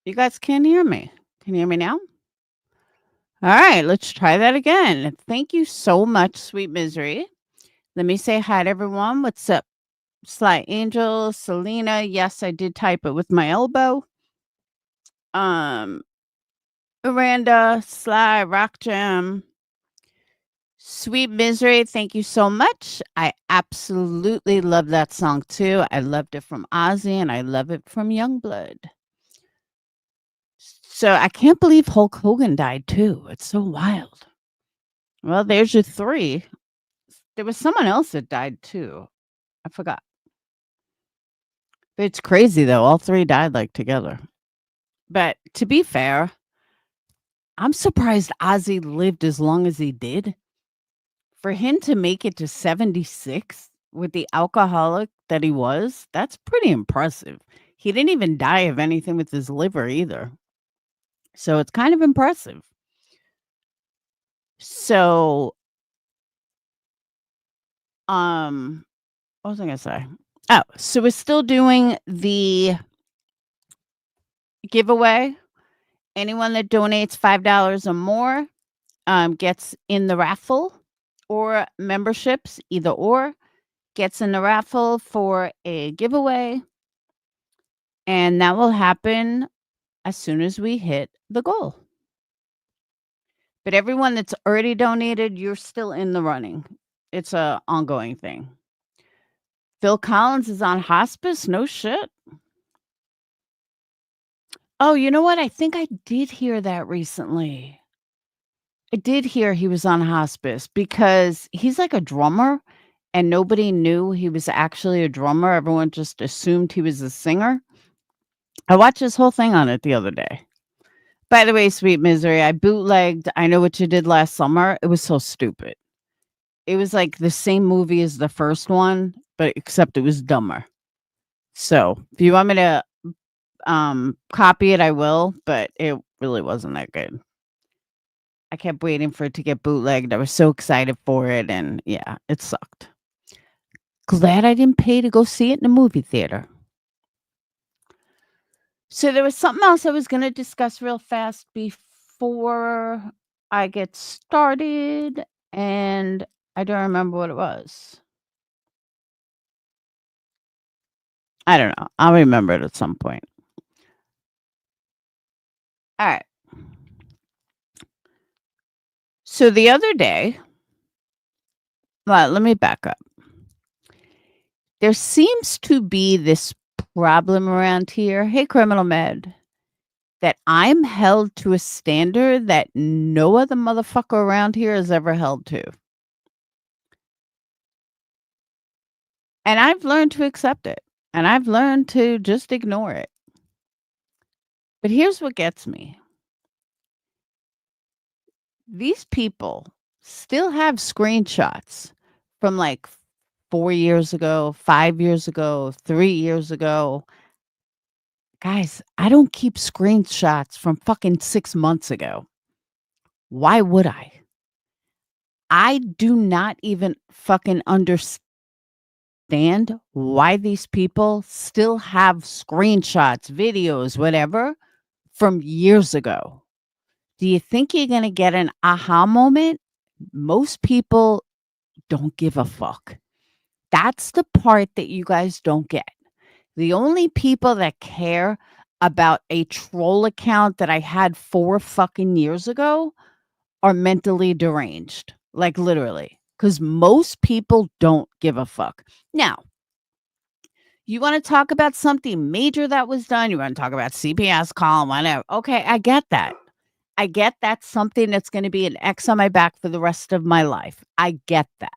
You guys can't hear me. Can you hear me now? All right, let's try that again. Thank you so much, Sweet Misery. Let me say hi to everyone. What's up? Sly Angel, Selena. Yes, I did type it with my elbow. Um, Miranda, Sly, Rock Jam, Sweet Misery. Thank you so much. I absolutely love that song too. I loved it from Ozzy and I love it from Youngblood. So I can't believe Hulk Hogan died too. It's so wild. Well, there's your three. There was someone else that died too. I forgot. But it's crazy though. All three died like together. But to be fair, I'm surprised Ozzy lived as long as he did. For him to make it to 76 with the alcoholic that he was, that's pretty impressive. He didn't even die of anything with his liver either. So it's kind of impressive. So, what was I gonna say? Oh, so we're still doing the giveaway. Anyone that donates $5 or more gets in the raffle, or memberships, either or, gets in the raffle for a giveaway. And that will happen as soon as we hit the goal. But everyone that's already donated, you're still in the running. It's a ongoing thing. Phil Collins is on hospice? No shit. Oh, you know what? I think I did hear that recently. I did hear he was on hospice because he's like a drummer and nobody knew he was actually a drummer. Everyone just assumed he was a singer. I watched this whole thing on it the other day. By the way, Sweet Misery, I bootlegged I Know What You Did Last Summer. It was so stupid. It was like the same movie as the first one, but except it was dumber. So, if you want me to copy it, I will, but it really wasn't that good. I kept waiting for it to get bootlegged. I was so excited for it, and yeah, it sucked. Glad I didn't pay to go see it in the movie theater. So there was something else I was going to discuss real fast before I get started, and I don't remember what it was. I don't know. I'll remember it at some point. All right. So the other day, well, let me back up. There seems to be this problem around here. Hey, Criminal Med, that I'm held to a standard that no other motherfucker around here is ever held to. And I've learned to accept it. And I've learned to just ignore it. But here's what gets me. These people still have screenshots from like 4 years ago, 5 years ago, 3 years ago. Guys, I don't keep screenshots from fucking 6 months ago. Why would I? I do not even fucking understand why these people still have screenshots, videos, whatever, from years ago. Do you think you're going to get an aha moment? Most people don't give a fuck. That's the part that you guys don't get. The only people that care about a troll account that I had 4 fucking years ago are mentally deranged, like literally, because most people don't give a fuck. Now, you want to talk about something major that was done, you want to talk about CPS call, whatever. Okay, I get that. I get that's something that's going to be an X on my back for the rest of my life. I get that.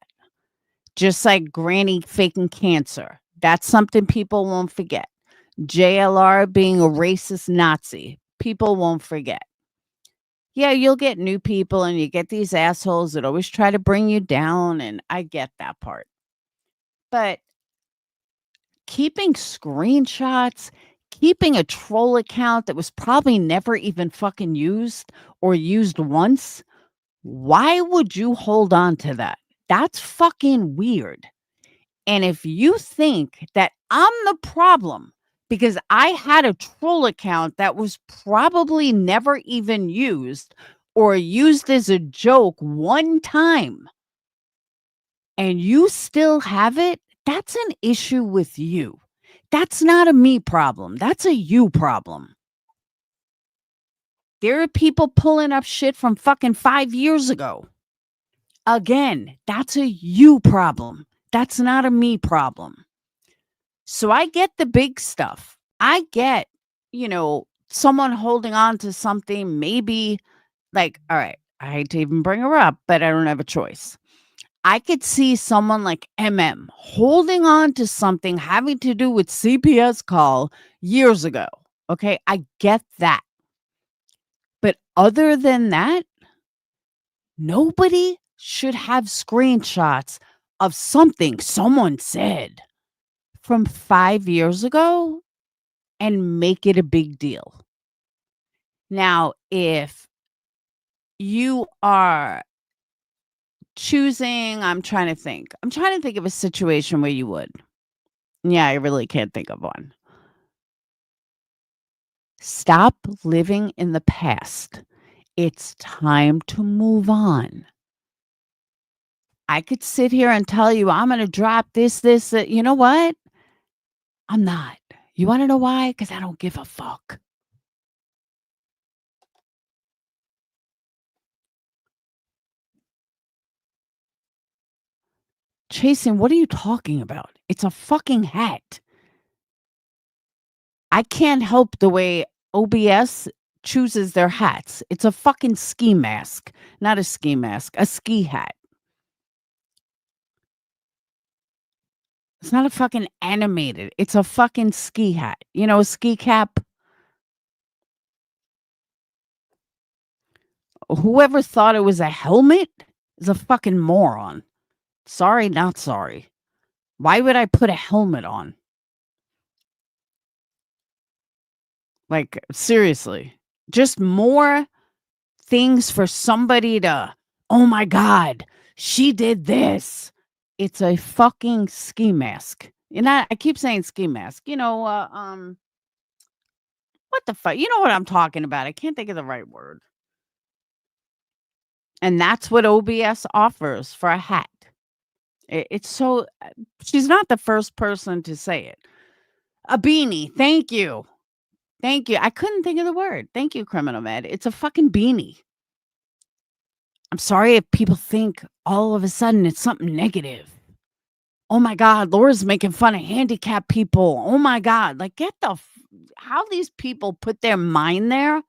Just like granny faking cancer. That's something people won't forget. JLR being a racist Nazi. People won't forget. Yeah, you'll get new people and you get these assholes that always try to bring you down, and I get that part. But keeping screenshots, keeping a troll account that was probably never even fucking used or used once, why would you hold on to that? That's fucking weird. And if you think that I'm the problem because I had a troll account that was probably never even used or used as a joke one time, and you still have it, that's an issue with you. That's not a me problem. That's a you problem. There are people pulling up shit from fucking 5 years ago. Again, that's a you problem. That's not a me problem. So I get the big stuff. I get, someone holding on to something, maybe like, all right, I hate to even bring her up, but I don't have a choice. I could see someone like MM holding on to something having to do with CPS call years ago. Okay, I get that. But other than that, nobody should have screenshots of something someone said from 5 years ago and make it a big deal. Now, if you are choosing, I'm trying to think. I'm trying to think of a situation where you would. Yeah, I really can't think of one. Stop living in the past. It's time to move on. I could sit here and tell you I'm going to drop this. You know what? I'm not. You want to know why? Because I don't give a fuck. Chasen, what are you talking about? It's a fucking hat. I can't help the way OBS chooses their hats. It's a fucking ski mask. Not a ski mask, a ski hat. It's not a fucking animated. It's a fucking ski hat. You know, a ski cap. Whoever thought it was a helmet is a fucking moron. Sorry, not sorry. Why would I put a helmet on? Like, seriously. Just more things for somebody to, oh my God, she did this. It's a fucking ski mask. And I keep saying ski mask. What the fuck? You know what I'm talking about. I can't think of the right word. And that's what OBS offers for a hat. It's so, she's not the first person to say it. A beanie. Thank you. Thank you. I couldn't think of the word. Thank you, Criminal Med. It's a fucking beanie. I'm sorry if people think all of a sudden it's something negative. Oh my God, Laura's making fun of handicapped people. Oh my God. Like, how these people put their mind there,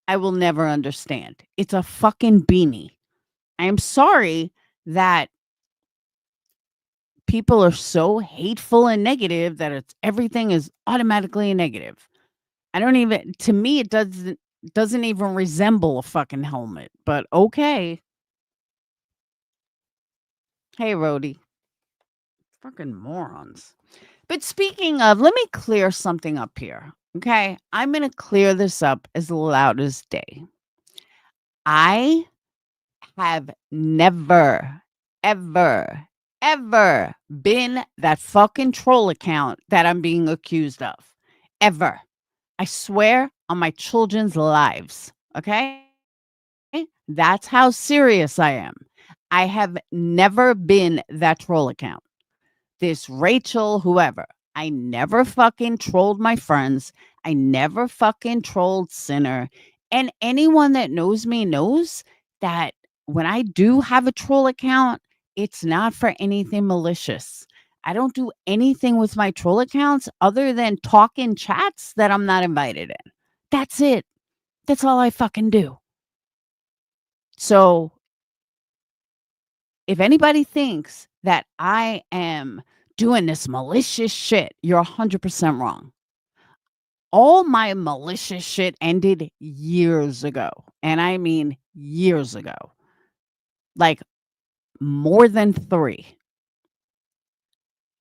I will never understand. It's a fucking beanie. I am sorry that people are so hateful and negative that everything is automatically a negative. To me, it doesn't even resemble a fucking helmet, but okay. Hey, Rhodey. Fucking morons. But speaking of, let me clear something up here. Okay. I'm going to clear this up as loud as day. I have never, ever, ever been that fucking troll account that I'm being accused of. Ever. I swear on my children's lives. Okay. That's how serious I am. I have never been that troll account. This Rachel, whoever. I never fucking trolled my friends. I never fucking trolled Sinner. And anyone that knows me knows that when I do have a troll account, it's not for anything malicious. I don't do anything with my troll accounts other than talk in chats that I'm not invited in. That's it. That's all I fucking do. So if anybody thinks that I am doing this malicious shit, you're 100% wrong. All my malicious shit ended years ago. And I mean years ago. Like more than 3.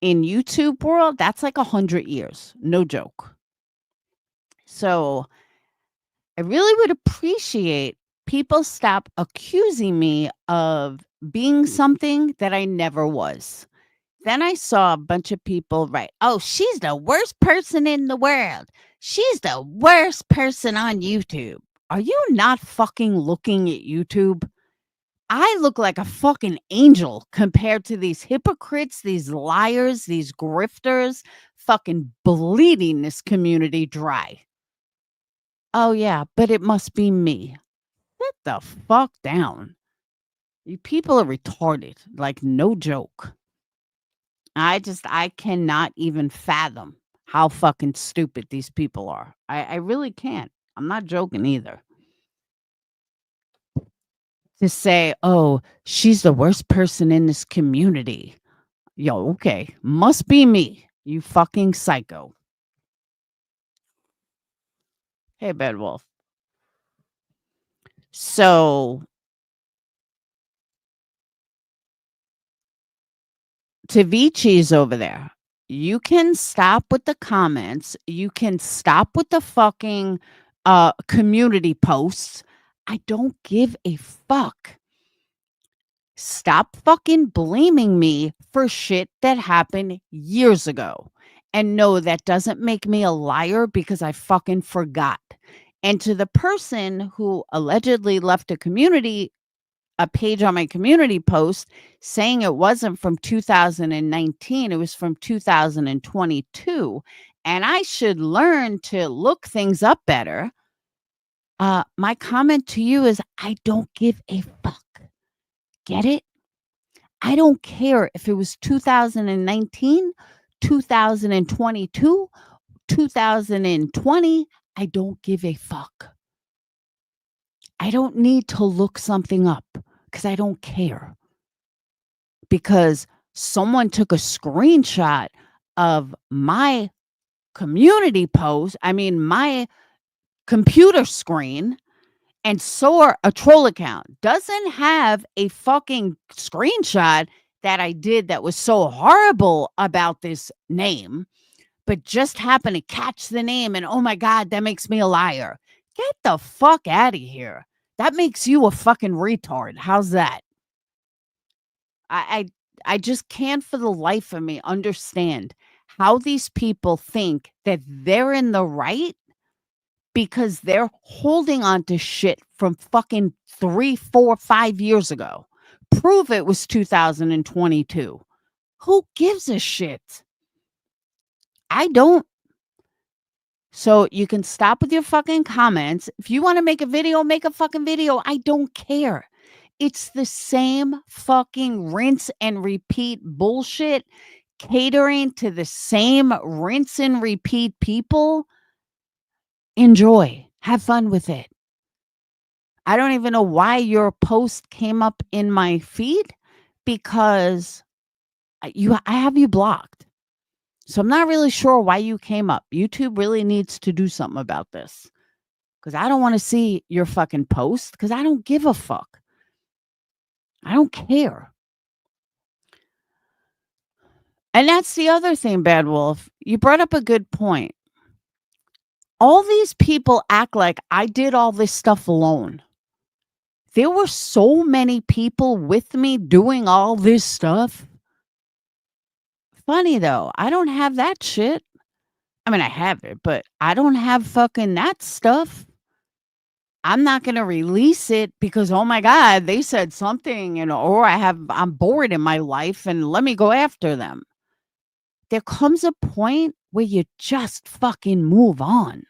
In YouTube world, that's like 100 years. No joke. So I really would appreciate people stop accusing me of being something that I never was. Then I saw a bunch of people write, "Oh, she's the worst person in the world. She's the worst person on YouTube." Are you not fucking looking at YouTube? I look like a fucking angel compared to these hypocrites, these liars, these grifters, fucking bleeding this community dry. Oh, yeah, but it must be me. Sit the fuck down. You people are retarded, like, no joke. I cannot even fathom how fucking stupid these people are. I really can't. I'm not joking either. To say, "Oh, she's the worst person in this community." Yo, okay, must be me, you fucking psycho. Hey, Bad Wolf. So, Tavichi's over there. You can stop with the comments. You can stop with the fucking community posts. I don't give a fuck. Stop fucking blaming me for shit that happened years ago. And no, that doesn't make me a liar because I fucking forgot. And to the person who allegedly left a page on my community post saying it wasn't from 2019, it was from 2022, and I should learn to look things up better. My comment to you is I don't give a fuck. Get it? I don't care if it was 2019, 2022, 2020. I don't give a fuck. I don't need to look something up because I don't care. Because someone took a screenshot of my community post, my computer screen, and saw a troll account. Doesn't have a fucking screenshot that I did that was so horrible about this name, but just happened to catch the name and, oh my God, that makes me a liar. Get the fuck out of here. That makes you a fucking retard. How's that? I I just can't for the life of me understand how these people think that they're in the right because they're holding on to shit from fucking 3, 4, 5 years ago. Prove it was 2022. Who gives a shit? I don't. So you can stop with your fucking comments. If you want to make a video, make a fucking video. I don't care. It's the same fucking rinse and repeat bullshit, catering to the same rinse and repeat people. Enjoy. Have fun with it. I don't even know why your post came up in my feed because I have you blocked. So I'm not really sure why you came up. YouTube really needs to do something about this because I don't want to see your fucking post because I don't give a fuck. I don't care. And that's the other thing, Bad Wolf. You brought up a good point. All these people act like I did all this stuff alone. There were so many people with me doing all this stuff. Funny though, I don't have that shit. I mean, I have it, but I don't have fucking that stuff. I'm not going to release it because, oh my God, they said something, or I'm bored in my life and let me go after them. There comes a point where you just fucking move on.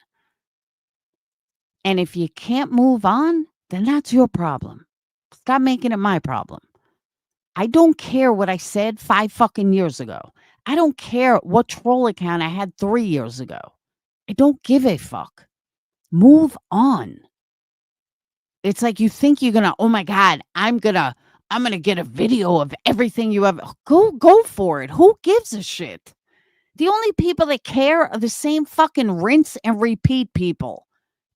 And if you can't move on, then that's your problem. Stop making it my problem. I don't care what I said 5 fucking years ago. I don't care what troll account I had 3 years ago. I don't give a fuck. Move on. It's like you think you're gonna, oh my God, I'm gonna get a video of everything you ever. Go for it. Who gives a shit? The only people that care are the same fucking rinse and repeat people.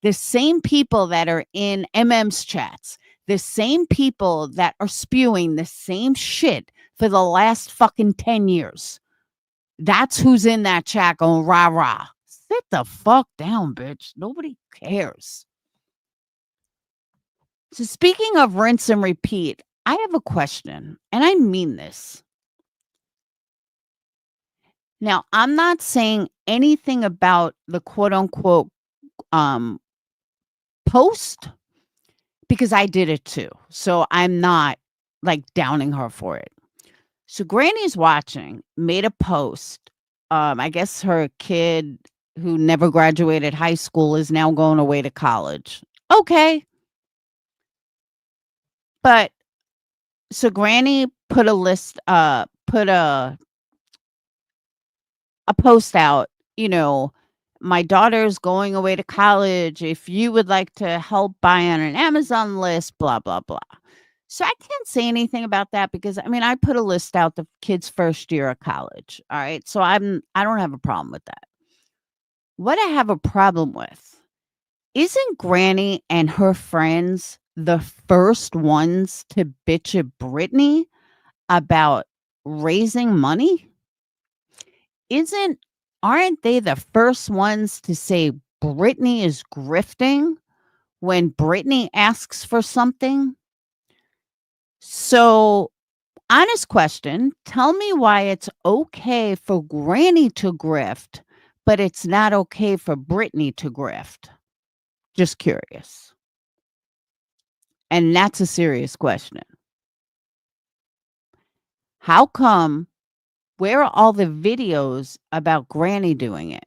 The same people that are in MM's chats. The same people that are spewing the same shit for the last fucking 10 years. That's who's in that chat going rah rah. Sit the fuck down, bitch. Nobody cares. So speaking of rinse and repeat, I have a question, and I mean this. Now, I'm not saying anything about the quote unquote um post because I did it too. So I'm not like downing her for it. So Granny's watching, made a post. I guess her kid who never graduated high school is now going away to college. Okay. But so Granny put a list, put a post out, you know, my daughter's going away to college. If you would like to help buy on an Amazon list, blah, blah, blah. So I can't say anything about that because I mean I put a list out the kid's first year of college. All right. So I don't have a problem with that. What I have a problem with isn't Granny and her friends the first ones to bitch at Brittany about raising money? Isn't Aren't they the first ones to say Brittany is grifting when Brittany asks for something? So, honest question, tell me why it's okay for Granny to grift, but it's not okay for Brittany to grift. Just curious. And that's a serious question. How come where are all the videos about Granny doing it?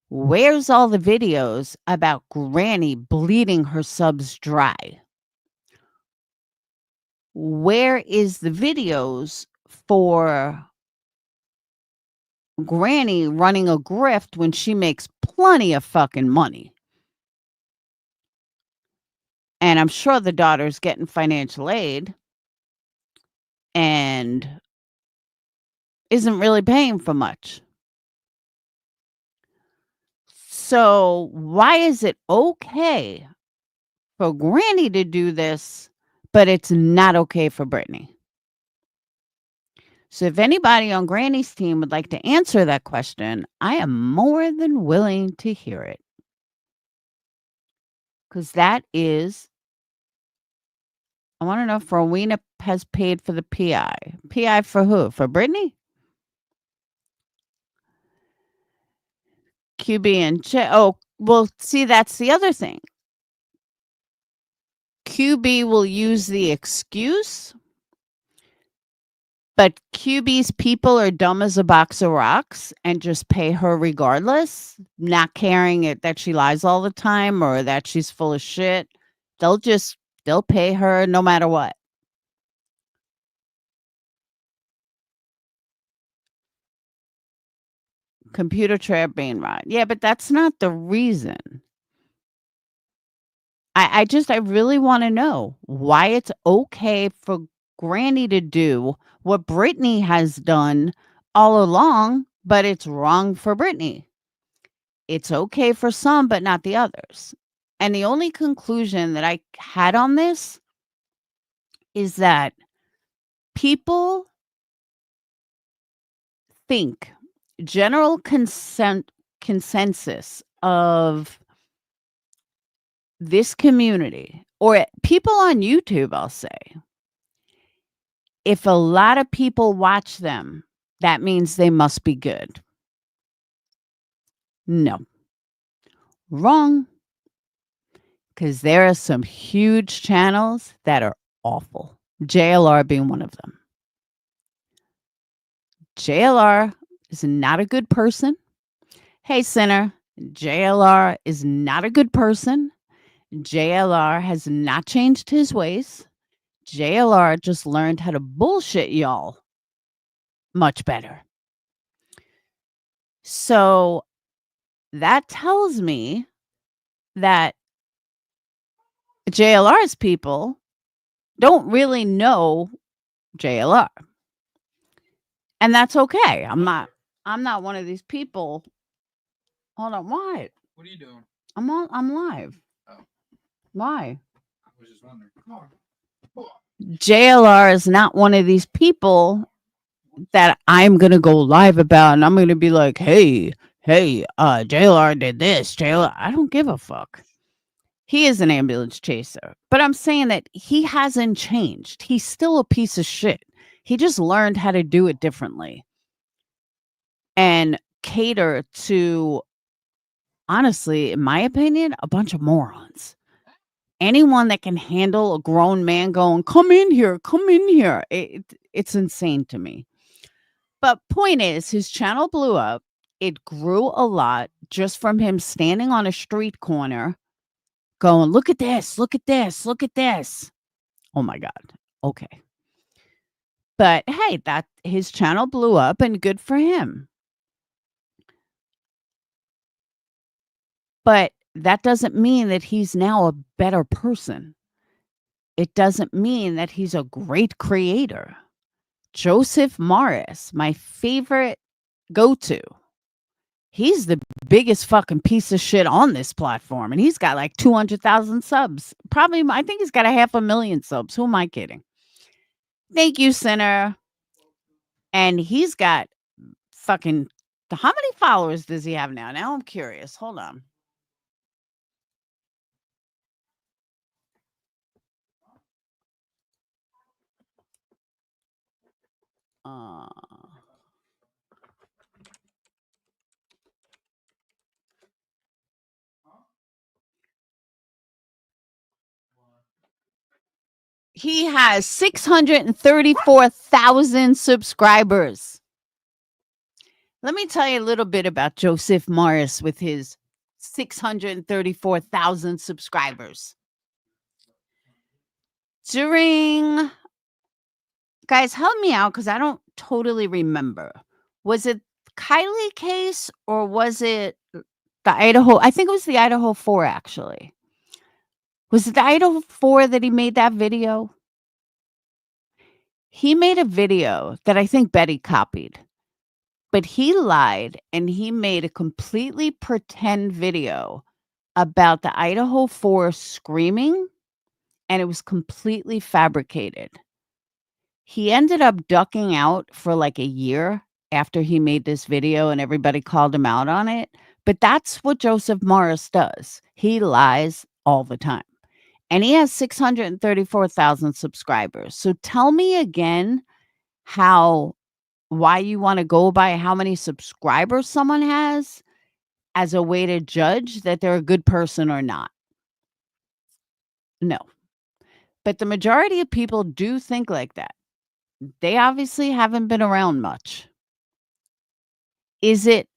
Where's all the videos about Granny bleeding her subs dry? Where is the videos for Granny running a grift when she makes plenty of fucking money? And I'm sure the daughter's getting financial aid and isn't really paying for much. So, why is it okay for Granny to do this, but it's not okay for Brittany? So, if anybody on Granny's team would like to answer that question, I am more than willing to hear it. Because that is, I want to know if Rowena has paid for the PI. PI for who? For Brittany? QB and oh, well, see, that's the other thing. QB will use the excuse, but QB's people are dumb as a box of rocks and just pay her regardless, not caring that she lies all the time or that she's full of shit. They'll pay her no matter what. Computer trap being right. Yeah, but that's not the reason. I really want to know why it's okay for Granny to do what Brittany has done all along, but it's wrong for Brittany. It's okay for some, but not the others. And the only conclusion that I had on this is that people think general consensus of this community or people on YouTube, I'll say, if a lot of people watch them, that means they must be good. No. Wrong. Because there are some huge channels that are awful. JLR being one of them. JLR is not a good person. Hey, Sinner, JLR is not a good person. JLR has not changed his ways. JLR just learned how to bullshit y'all much better. So that tells me that JLR's people don't really know JLR. And that's okay. I'm not one of these people. Hold on, what? What are you doing? I'm live. Oh. Why? I was just wondering. JLR is not one of these people that I'm gonna go live about and I'm gonna be like, hey, JLR did this. JLR, I don't give a fuck. He is an ambulance chaser. But I'm saying that he hasn't changed. He's still a piece of shit. He just learned how to do it differently. and cater to, honestly, in my opinion, a bunch of morons. Anyone that can handle a grown man going, "Come in here, come in here." It's insane to me. But point is, his channel blew up. It grew a lot just from him standing on a street corner going, "Look at this, look at this, look at this." Oh my god. Okay. But hey, that his channel blew up and good for him. But that doesn't mean that he's now a better person. It doesn't mean that he's a great creator. Joseph Morris, my favorite go-to. He's the biggest fucking piece of shit on this platform, and he's got like 200,000 subs. Probably, I think he's got 500,000 subs. Who am I kidding? Thank you, Sinner. And he's got fucking, how many followers does he have now? Now I'm curious. Hold on. Uh, he has 634,000 subscribers. Let me tell you a little bit about Joseph Morris with his 634,000 subscribers. Guys, help me out because I don't totally remember. Was it Kylie case or was it the Idaho? I think it was the Idaho 4, actually. Was it the Idaho 4 that he made that video? He made a video that I think Betty copied, but he lied and he made a completely pretend video about the Idaho 4 screaming, and it was completely fabricated. He ended up ducking out for like a year after he made this video and everybody called him out on it. But that's what Joseph Morris does. He lies all the time. And he has 634,000 subscribers. So tell me again why you want to go by how many subscribers someone has as a way to judge that they're a good person or not. No. But the majority of people do think like that. They obviously haven't been around much. Is it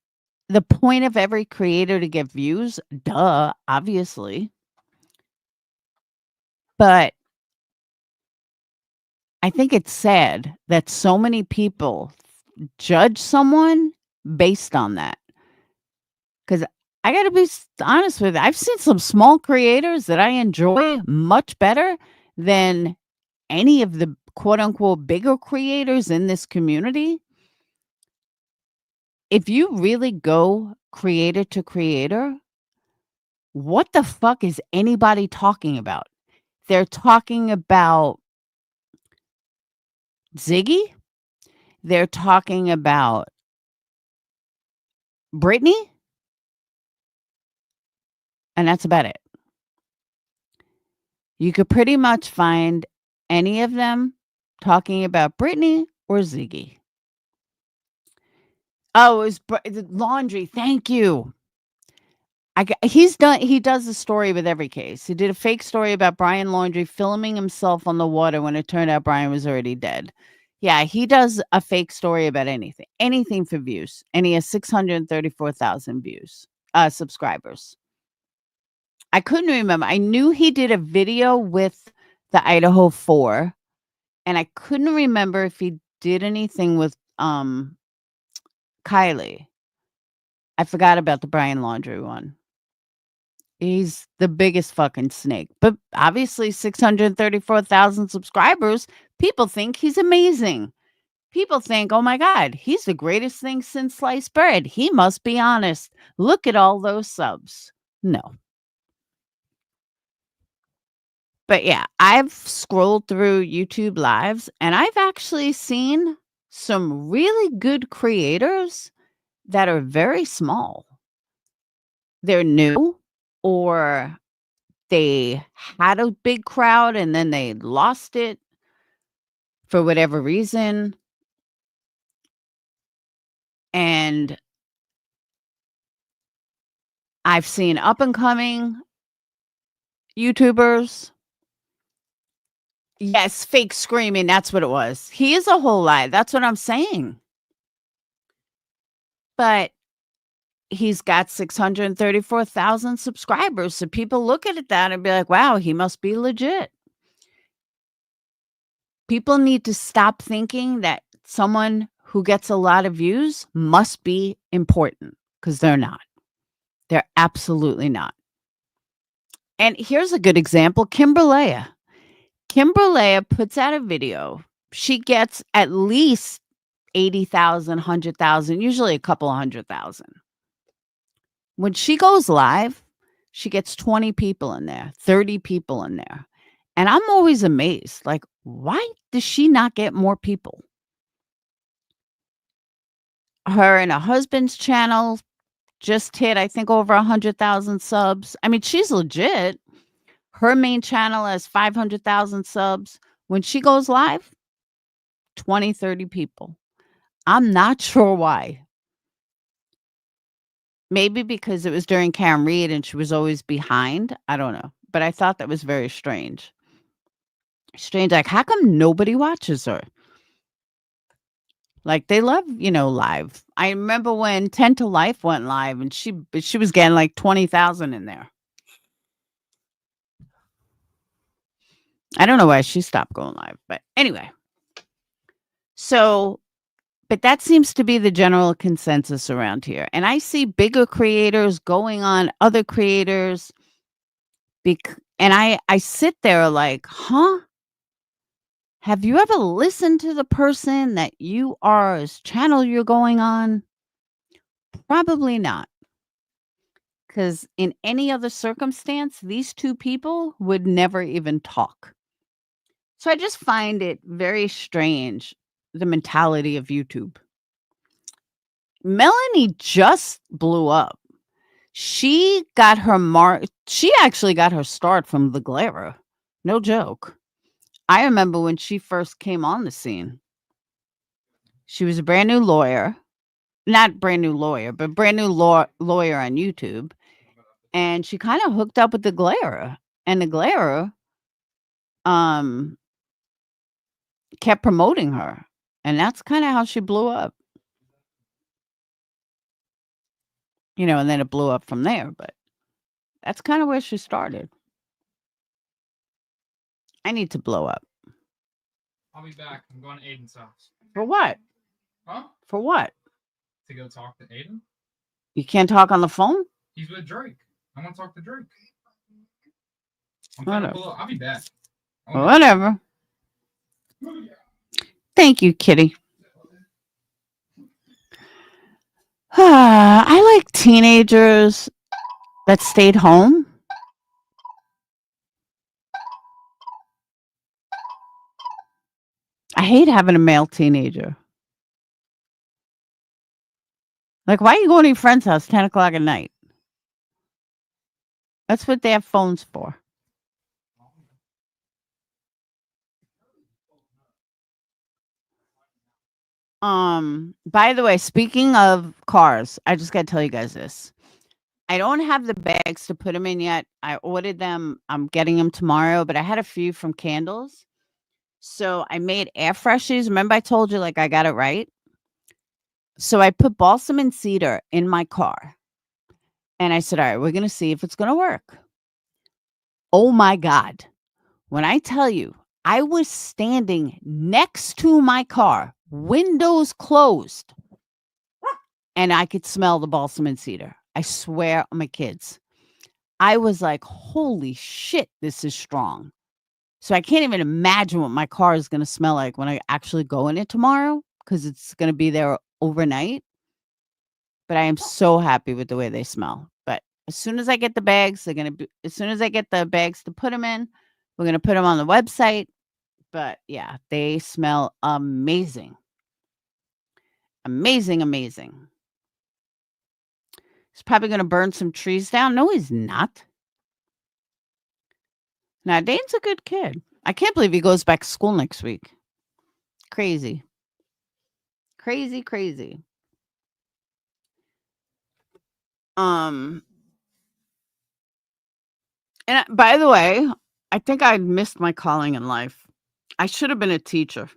the point of every creator to get views? Duh, obviously. But I think it's sad that so many people judge someone based on that. Because I got to be honest with you, I've seen some small creators that I enjoy much better than any of the quote unquote bigger creators in this community. If you really go creator to creator, what the fuck is anybody talking about? They're talking about Ziggy. They're talking about Britney. And that's about it. You could pretty much find any of them talking about Britney or Ziggy. Oh, it was the laundry. Thank you. He does a story with every case. He did a fake story about Brian Laundrie filming himself on the water when it turned out Brian was already dead. Yeah, he does a fake story about anything for views, and he has 634,000 subscribers. I couldn't remember. I knew he did a video with the Idaho 4, and I couldn't remember if he did anything with Kylie. I forgot about the Brian Laundrie one. He's the biggest fucking snake. But obviously 634,000 subscribers, people think he's amazing. People think, "Oh my god, he's the greatest thing since sliced bread. He must be honest. Look at all those subs." No. But yeah, I've scrolled through YouTube Lives and I've actually seen some really good creators that are very small. They're new, or they had a big crowd and then they lost it for whatever reason. And I've seen up and coming YouTubers. Yes, fake screaming, that's what it was. He is a whole lie, that's what I'm saying. But he's got 634,000 subscribers, so people look at that and be like, "Wow, he must be legit." People need to stop thinking that someone who gets a lot of views must be important, because they're not. They're absolutely not. And here's a good example, Kimberlea. Kimberlea puts out a video. She gets at least 80,000, 100,000, usually a couple of 100,000. When she goes live, she gets 20 people in there, 30 people in there. And I'm always amazed, like, why does she not get more people? Her and her husband's channel just hit, I think, over 100,000 subs. I mean, she's legit. Her main channel has 500,000 subs. When she goes live, 20, 30 people. I'm not sure why. Maybe because it was during Karen Reed and she was always behind. I don't know. But I thought that was very strange. Strange. Like, how come nobody watches her? Like, they love, live. I remember when 10 to Life went live and she was getting like 20,000 in there. I don't know why she stopped going live. But anyway. So, but that seems to be the general consensus around here. And I see bigger creators going on other creators. And I sit there like, huh? Have you ever listened to the person that channel you're going on? Probably not. Because in any other circumstance, these two people would never even talk. So I just find it very strange, the mentality of YouTube. Melanie just blew up. She actually got her start from the Glera. No joke. I remember when she first came on the scene. She was a brand new lawyer. Not brand new lawyer, but brand new lawyer on YouTube. And she kind of hooked up with the Glera. And the Glera kept promoting her. And that's kind of how she blew up. And then it blew up from there. But that's kind of where she started. I need to blow up. I'll be back. I'm going to Aiden's house. For what? Huh? For what? To go talk to Aiden. You can't talk on the phone? He's with Drake. I want to talk to Drake. I'll be back. Whatever. Thank you, Kitty. I like teenagers that stayed home. I hate having a male teenager. Like, why are you going to your friend's house 10 o'clock at night? That's what they have phones for. By the way, speaking of cars, I just got to tell you guys this. I don't have the bags to put them in yet. I ordered them. I'm getting them tomorrow, but I had a few from Candles. So I made air freshies. Remember I told you, like, I got it right? So I put balsam and cedar in my car. And I said, all right, we're going to see if it's going to work. Oh my God. When I tell you, I was standing next to my car, windows closed, and I could smell the balsam and cedar. I swear on my kids. I was like, holy shit, this is strong. So I can't even imagine what my car is going to smell like when I actually go in it tomorrow, because it's going to be there overnight. But I am so happy with the way they smell. But as soon as I get the bags, as soon as I get the bags to put them in, we're going to put them on the website. But yeah, they smell amazing. Amazing, amazing. He's probably going to burn some trees down. No, he's not. Now, Dane's a good kid. I can't believe he goes back to school next week. Crazy. Crazy, crazy. Um, by the way, I think I missed my calling in life. I should have been a teacher.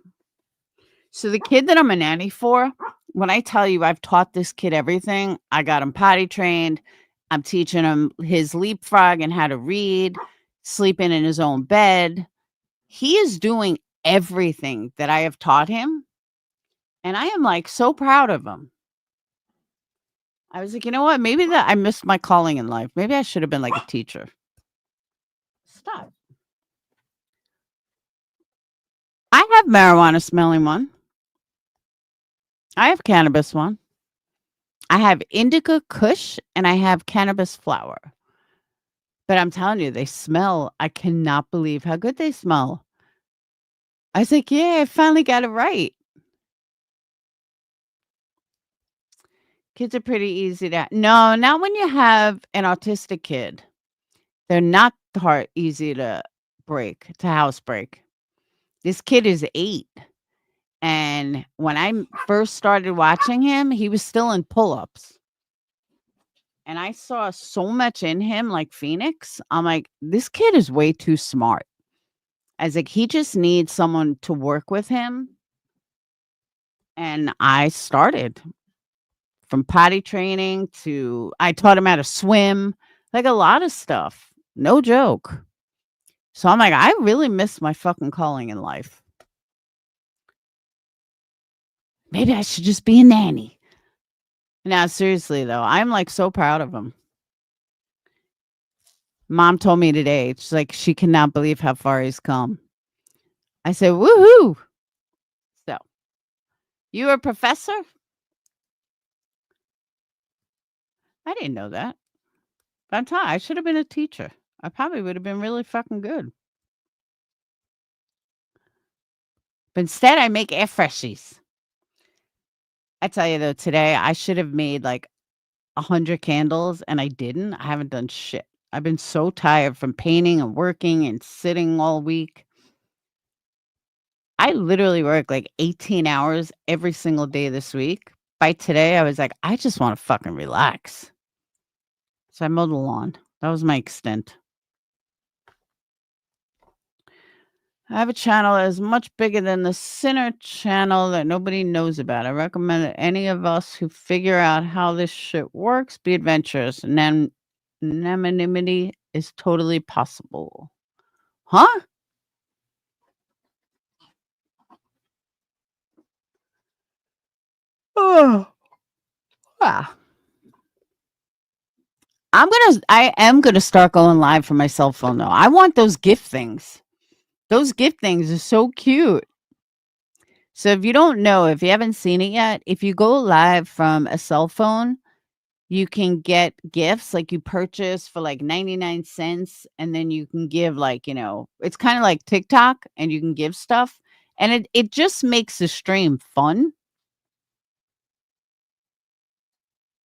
So the kid that I'm a nanny for, when I tell you I've taught this kid everything, I got him potty trained. I'm teaching him his leapfrog and how to read, sleeping in his own bed. He is doing everything that I have taught him. And I am like so proud of him. I was like, you know what? Maybe that I missed my calling in life. Maybe I should have been like a teacher. Stop. I have marijuana smelling one. I have cannabis one. I have indica kush and I have cannabis flower. But I'm telling you, they smell. I cannot believe how good they smell. I was like, yeah, I finally got it right. Kids are pretty easy to. No, not when you have an autistic kid. They're not easy to housebreak. This kid is 8. And when I first started watching him, he was still in pull-ups. And I saw so much in him, like Phoenix. I'm like, this kid is way too smart. I was like, he just needs someone to work with him. And I started from potty training to I taught him how to swim, like a lot of stuff. No joke. So I'm like, I really miss my fucking calling in life. Maybe I should just be a nanny. Now, seriously, though, I'm like so proud of him. Mom told me today, she's like, she cannot believe how far he's come. I said, woohoo. So, you were a professor? I didn't know that. But I'm telling you, I should have been a teacher. I probably would have been really fucking good. But instead, I make air freshies. I tell you, though, today I should have made like 100 candles and I didn't. I haven't done shit. I've been so tired from painting and working and sitting all week. I literally work like 18 hours every single day this week. By today, I was like, I just want to fucking relax. So I mowed the lawn. That was my extent. I have a channel that is much bigger than the Sinner channel that nobody knows about. I recommend that any of us who figure out how this shit works be adventurous. And anonymity is totally possible. Huh? Oh. Ah. I am gonna start going live from my cell phone though. I want those gift things. Those gift things are so cute. So if you don't know, if you haven't seen it yet, if you go live from a cell phone, you can get gifts like you purchase for like 99 cents and then you can give like, it's kind of like TikTok and you can give stuff and it just makes the stream fun.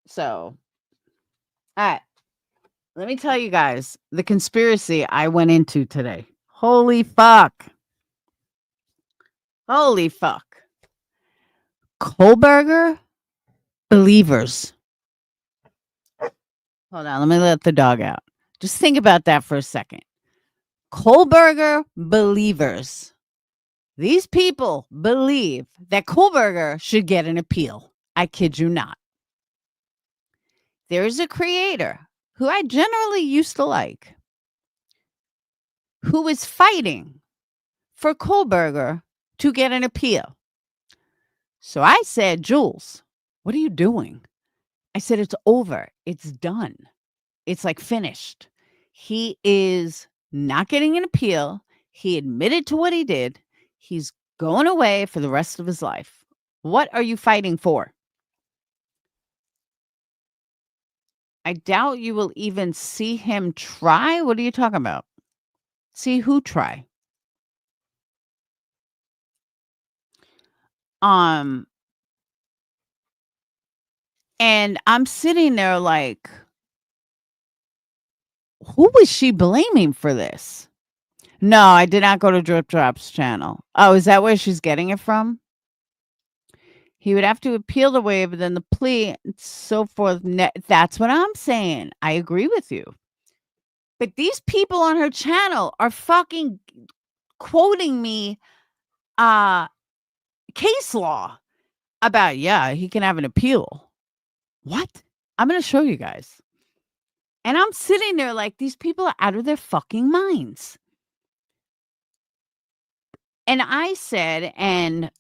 So, all right. Let me tell you guys the conspiracy I went into today. Holy fuck. Holy fuck. Kohlberger believers. Hold on, let me let the dog out. Just think about that for a second. Kohlberger believers. These people believe that Kohlberger should get an appeal. I kid you not. There is a creator who I generally used to like who is fighting for Kohlberger to get an appeal. So I said, Jules, what are you doing? I said, it's over. It's done. It's like finished. He is not getting an appeal. He admitted to what he did. He's going away for the rest of his life. What are you fighting for? I doubt you will even see him try. What are you talking about? See who try? And I'm sitting there like, who was she blaming for this? No, I did not go to Drip Drop's channel. Oh, is that where she's getting it from? He would have to appeal the waiver, then the plea, and so forth. That's what I'm saying. I agree with you. But these people on her channel are fucking quoting me case law about, yeah, he can have an appeal. What? I'm going to show you guys. And I'm sitting there like, these people are out of their fucking minds. And I said, and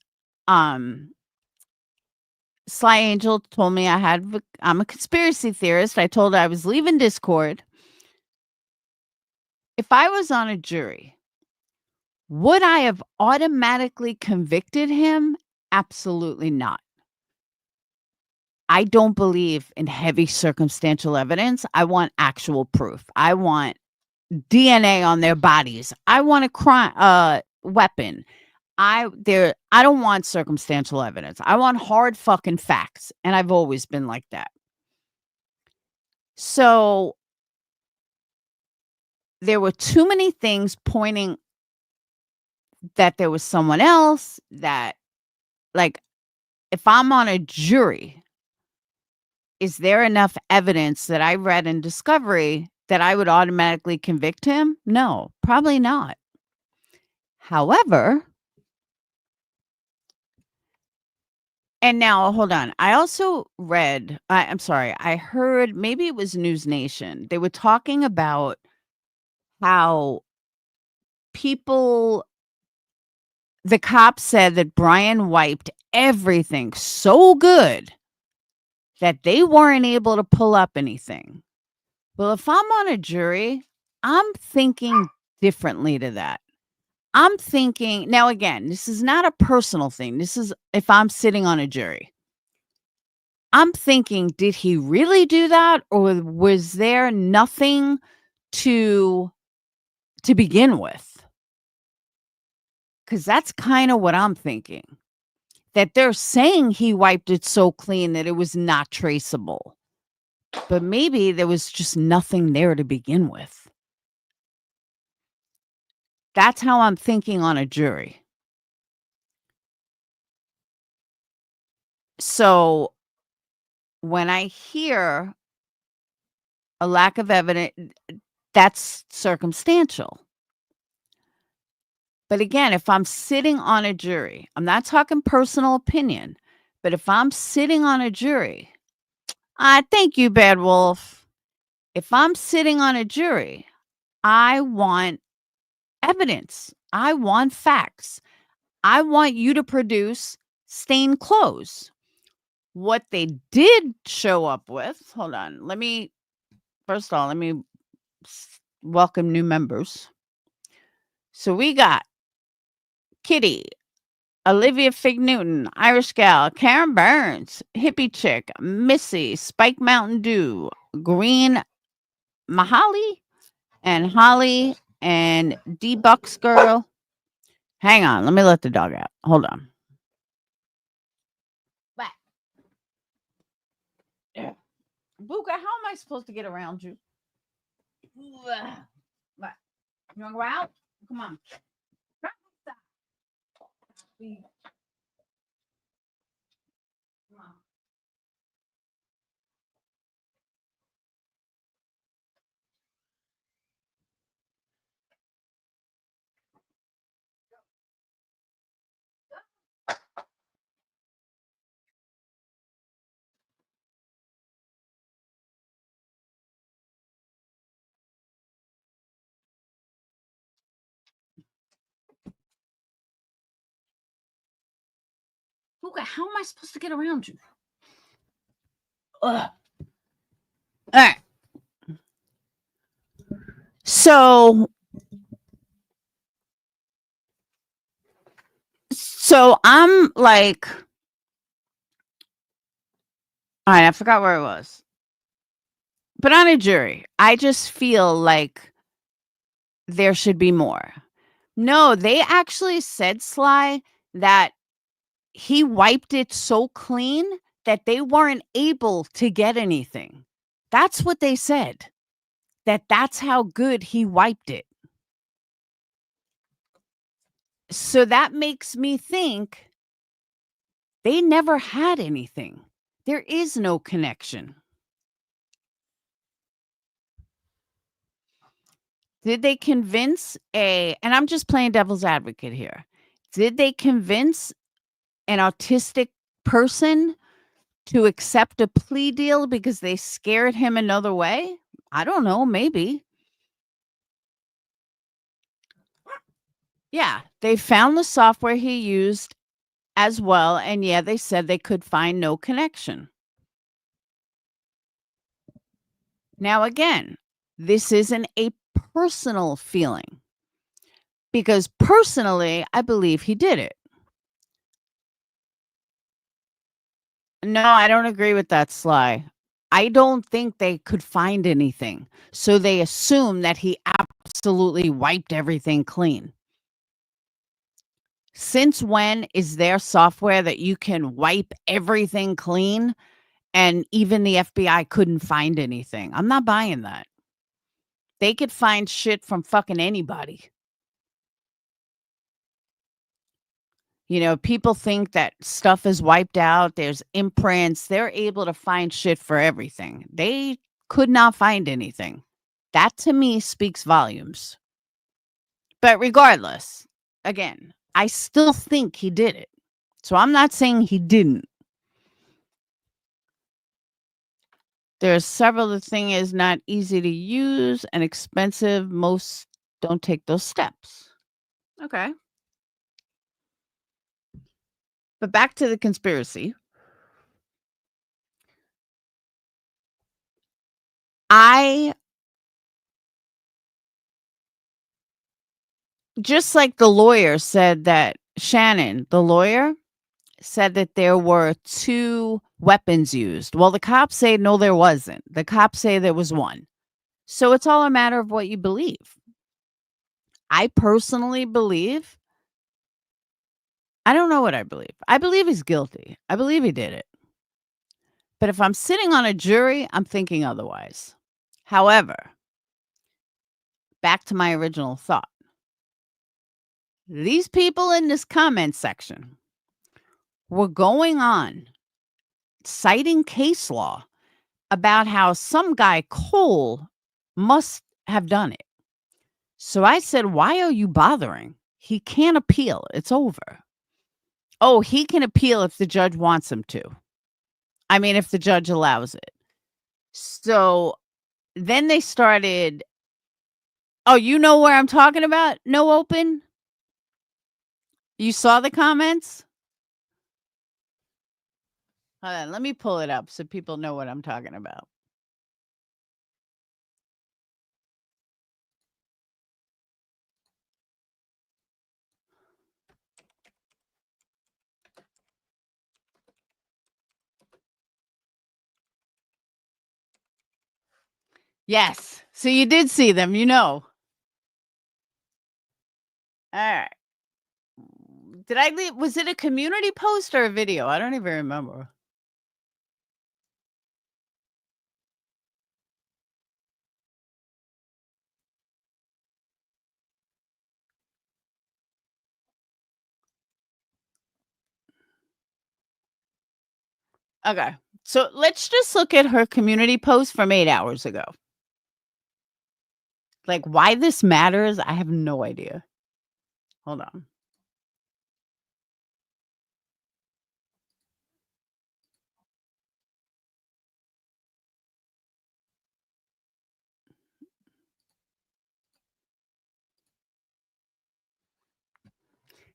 Sly Angel told me I'm a conspiracy theorist. I told her I was leaving Discord. If I was on a jury, would I have automatically convicted him? Absolutely not. I don't believe in heavy circumstantial evidence. I want actual proof. I want DNA on their bodies. I want a crime weapon. I don't want circumstantial evidence. I want hard fucking facts, and I've always been like that. So there were too many things pointing that there was someone else that, like, if I'm on a jury, is there enough evidence that I read in Discovery that I would automatically convict him? No, probably not. However, and now hold on. I also read, I'm sorry, I heard, maybe it was News Nation. They were talking about how the cops said that Brian wiped everything so good that they weren't able to pull up anything. Well, if I'm on a jury, I'm thinking differently to that. I'm thinking, now again, this is not a personal thing. This is if I'm sitting on a jury. I'm thinking, did he really do that? Or was there nothing to begin with? Because that's kind of what I'm thinking. That they're saying he wiped it so clean that it was not traceable. But maybe there was just nothing there to begin with. That's how I'm thinking on a jury. So when I hear a lack of evidence, that's circumstantial. But again, if I'm sitting on a jury, I'm not talking personal opinion, but if I'm sitting on a jury, thank you, Bad Wolf. If I'm sitting on a jury, I want evidence. I want facts. I want you to produce stained clothes. What they did show up with, hold on, first of all, let me welcome new members. So we got Kitty, Olivia Fig Newton, Irish Gal, Karen Burns, Hippie Chick, Missy, Spike Mountain Dew, Green Mahali, and Holly, and D Bucks Girl. Hang on, let me let the dog out. Hold on. Back. Yeah. Buka, how am I supposed to get around you? What? You want to go out? Come on. Come on. Buka, how am I supposed to get around you? Ugh. All right. So I'm like, all right, I forgot where I was. But on a jury, I just feel like there should be more. No, they actually said, Sly, that he wiped it so clean that they weren't able to get anything. That's what they said. That's how good he wiped it. So that makes me think They never had anything. There is no connection. Did they convince and I'm just playing devil's advocate here. Did they convince an autistic person to accept a plea deal because they scared him another way? I don't know, maybe. Yeah, they found the software he used as well, and yeah, they said they could find no connection. Now, again, this isn't a personal feeling because personally, I believe he did it. No, I don't agree with that, Sly. I don't think they could find anything. So they assume that he absolutely wiped everything clean. Since when is there software that you can wipe everything clean and even the FBI couldn't find anything? I'm not buying that. They could find shit from fucking anybody. You know, people think that stuff is wiped out. There's imprints. They're able to find shit for everything. They could not find anything. That to me speaks volumes. But regardless, again, I still think he did it. So I'm not saying he didn't. There's several. The thing is not easy to use and expensive. Most don't take those steps. Okay. But back to the conspiracy. Just like the lawyer said that Shannon, the lawyer, said that there were 2 weapons used. Well, the cops say no, there wasn't. The cops say there was 1. So it's all a matter of what you believe. I personally believe, I don't know what I believe. I believe he's guilty. I believe he did it. But if I'm sitting on a jury, I'm thinking otherwise. However, back to my original thought. These people in this comment section were going on citing case law about how some guy, Cole, must have done it. So I said, why are you bothering? He can't appeal. It's over. Oh, he can appeal if the judge wants him to. I mean, if the judge allows it. So then they started. Oh, you know where I'm talking about? No open? You saw the comments? Hold on, let me pull it up so people know what I'm talking about. Yes. So you did see them, you know. All right. Did I leave? Was it a community post or a video? I don't even remember. Okay. So let's just look at her community post from 8 hours ago. Like, why this matters, I have no idea. Hold on.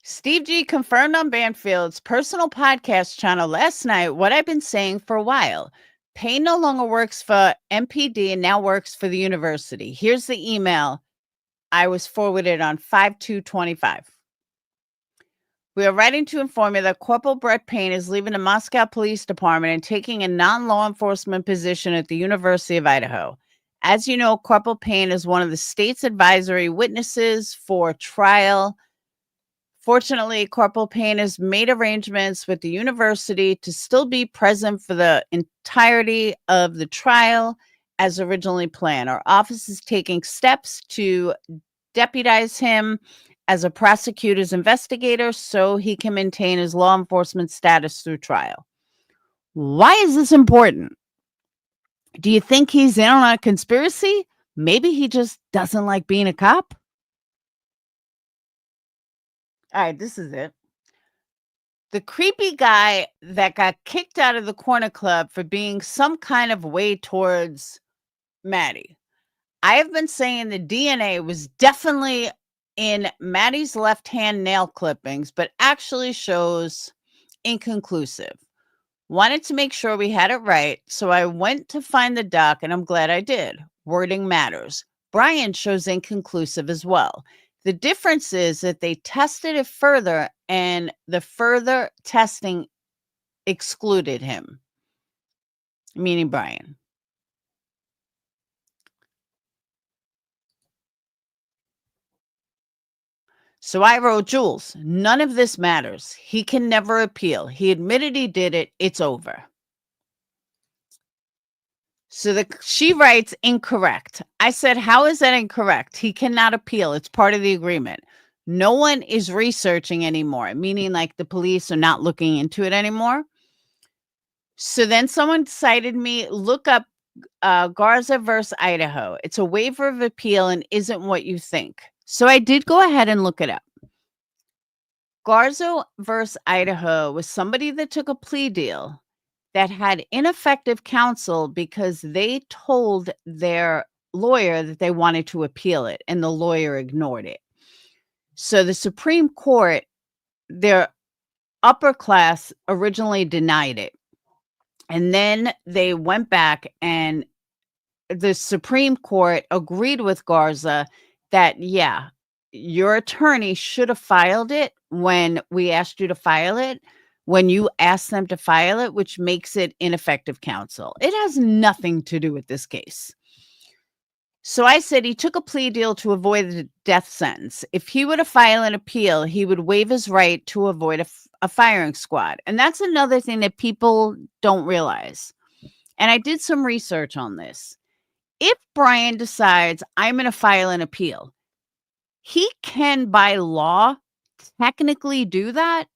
Steve G confirmed on Banfield's personal podcast channel last night what I've been saying for a while. Payne no longer works for MPD and now works for the university. Here's the email I was forwarded on 5/2/25. We are writing to inform you that Corporal Brett Payne is leaving the Moscow Police Department and taking a non-law enforcement position at the University of Idaho. As you know, Corporal Payne is one of the state's advisory witnesses for trial. Fortunately, Corporal Payne has made arrangements with the university to still be present for the entirety of the trial as originally planned. Our office is taking steps to deputize him as a prosecutor's investigator so he can maintain his law enforcement status through trial. Why is this important? Do you think he's in on a conspiracy? Maybe he just doesn't like being a cop? All right, this is it. The creepy guy that got kicked out of the corner club for being some kind of way towards Maddie. I have been saying the DNA was definitely in Maddie's left-hand nail clippings, but actually shows inconclusive. Wanted to make sure we had it right, so I went to find the doc, and I'm glad I did. Wording matters. Brian shows inconclusive as well. The difference is that they tested it further, and the further testing excluded him, meaning Brian. So I wrote, Jules, none of this matters. He can never appeal. He admitted he did it. It's over. So she writes incorrect. I said, how is that incorrect? He cannot appeal. It's part of the agreement. No one is researching anymore, meaning like the police are not looking into it anymore. So then someone cited me, look up Garza versus Idaho. It's a waiver of appeal and isn't what you think. So I did go ahead and look it up. Garza versus Idaho was somebody that took a plea deal that had ineffective counsel because they told their lawyer that they wanted to appeal it, and the lawyer ignored it. So the Supreme Court, their upper class, originally denied it. And then they went back, and the Supreme Court agreed with Garza that, yeah, your attorney should have filed it when we asked you to file it, when you asked them to file it, which makes it ineffective counsel. It has nothing to do with this case. So I said he took a plea deal to avoid the death sentence. If he were to file an appeal, he would waive his right to avoid a firing squad. And that's another thing that people don't realize. And I did some research on this. If Brian decides I'm going to file an appeal, he can, by law, technically do that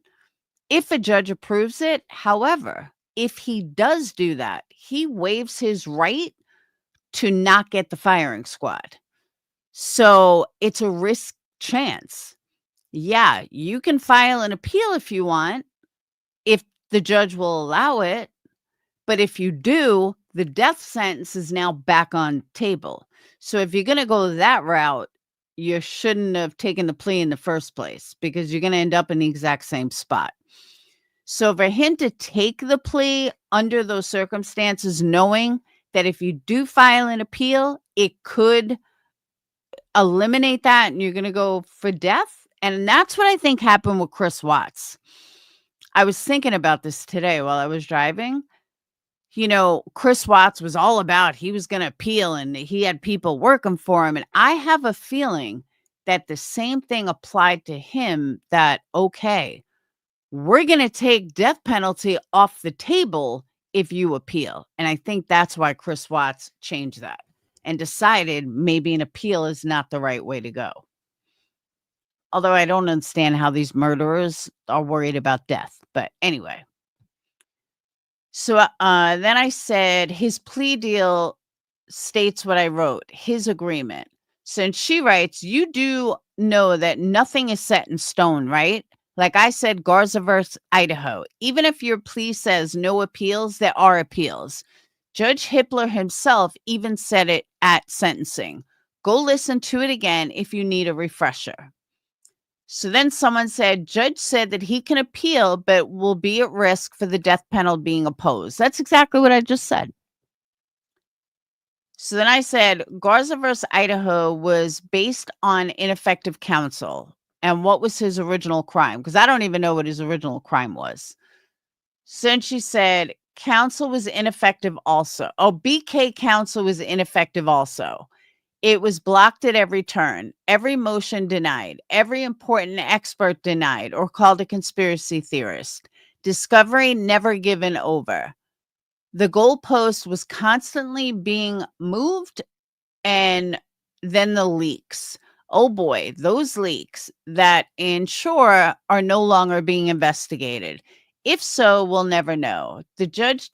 if a judge approves it. However, if he does do that, he waives his right to not get the firing squad. So it's a risk chance. Yeah, you can file an appeal if you want, if the judge will allow it. But if you do, the death sentence is now back on table. So if you're going to go that route, you shouldn't have taken the plea in the first place, because you're going to end up in the exact same spot. So for him to take the plea under those circumstances, knowing that if you do file an appeal, it could eliminate that and you're going to go for death. And that's what I think happened with Chris Watts. I was thinking about this today while I was driving. You know, Chris Watts was all about he was going to appeal and he had people working for him. And I have a feeling that the same thing applied to him, that, okay, we're going to take death penalty off the table if you appeal. And I think that's why Chris Watts changed that and decided maybe an appeal is not the right way to go. Although I don't understand how these murderers are worried about death. But anyway. So then I said his plea deal states what I wrote, his agreement. So she writes, you do know that nothing is set in stone, right? Like I said, Garza versus Idaho. Even if your plea says no appeals, there are appeals. Judge Hippler himself even said it at sentencing. Go listen to it again if you need a refresher. So then someone said, Judge said that he can appeal, but will be at risk for the death penalty being opposed. That's exactly what I just said. So then I said, Garza versus Idaho was based on ineffective counsel. And what was his original crime? Because I don't even know what his original crime was. So then she said, counsel was ineffective also. Oh, BK counsel was ineffective also. It was blocked at every turn, every motion denied, every important expert denied or called a conspiracy theorist. Discovery never given over. The goalpost was constantly being moved, and then the leaks. Oh boy, those leaks that ensure are no longer being investigated. If so, we'll never know. The judge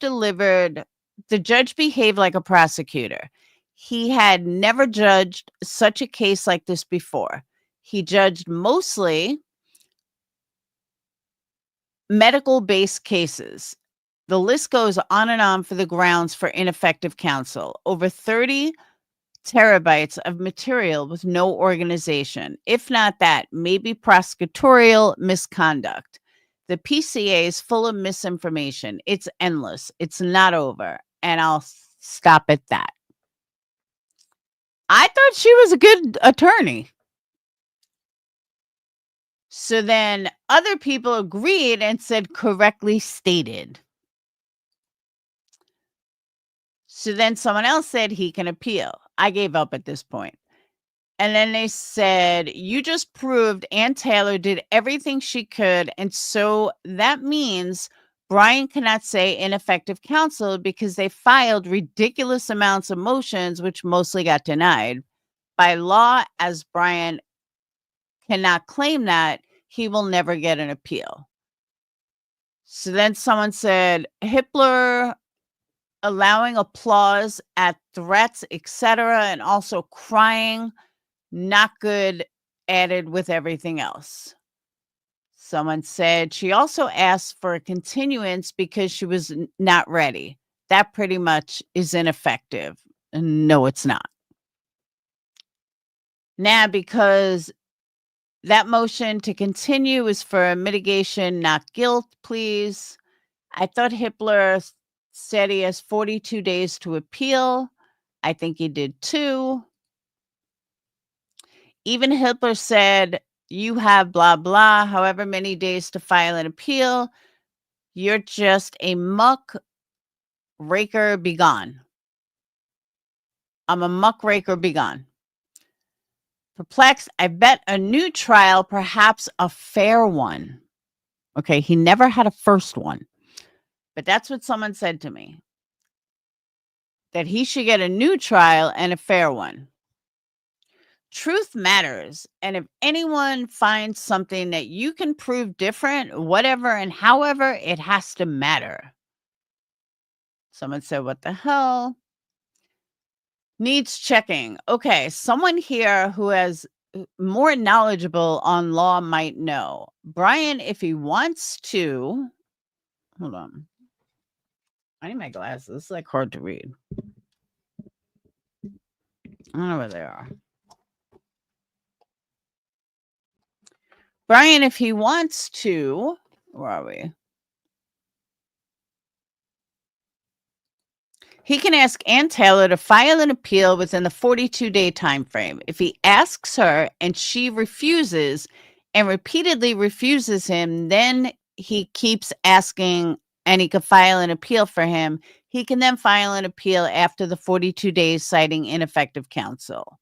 behaved like a prosecutor. He had never judged such a case like this before. He judged mostly medical based cases. The list goes on and on for the grounds for ineffective counsel. Over 30 terabytes of material with no organization. If not that, maybe prosecutorial misconduct. The PCA is full of misinformation. It's endless. It's not over. And I'll stop at that. I thought she was a good attorney. So then other people agreed and said correctly stated. So then someone else said he can appeal. I gave up at this point. And then they said, you just proved Ann Taylor did everything she could. And so that means Brian cannot say ineffective counsel because they filed ridiculous amounts of motions, which mostly got denied. By law, as Brian cannot claim that, he will never get an appeal. So then someone said, Hitler allowing applause at threats, etc., and also crying, not good, added with everything else. Someone said she also asked for a continuance because she was not ready. That pretty much is ineffective. No, it's not. Now, because that motion to continue is for mitigation, not guilt, please. I thought Hitler said he has 42 days to appeal. I think he did too. Even Hitler said, you have blah, blah, however many days to file an appeal. You're just a muck raker, be gone. I'm a muck raker, be gone. Perplexed, I bet a new trial, perhaps a fair one. Okay, he never had a first one. But that's what someone said to me. That he should get a new trial and a fair one. Truth matters. And if anyone finds something that you can prove different, whatever and however, it has to matter. Someone said, what the hell? Needs checking. Okay, someone here who has more knowledgeable on law might know. Brian, if he wants to, hold on. I need my glasses. It's like hard to read. I don't know where they are. Brian, if he wants to, where are we? He can ask Ann Taylor to file an appeal within the 42-day time frame. If he asks her and she refuses and repeatedly refuses him, then he keeps asking and he can file an appeal for him. He can then file an appeal after the 42 days citing ineffective counsel.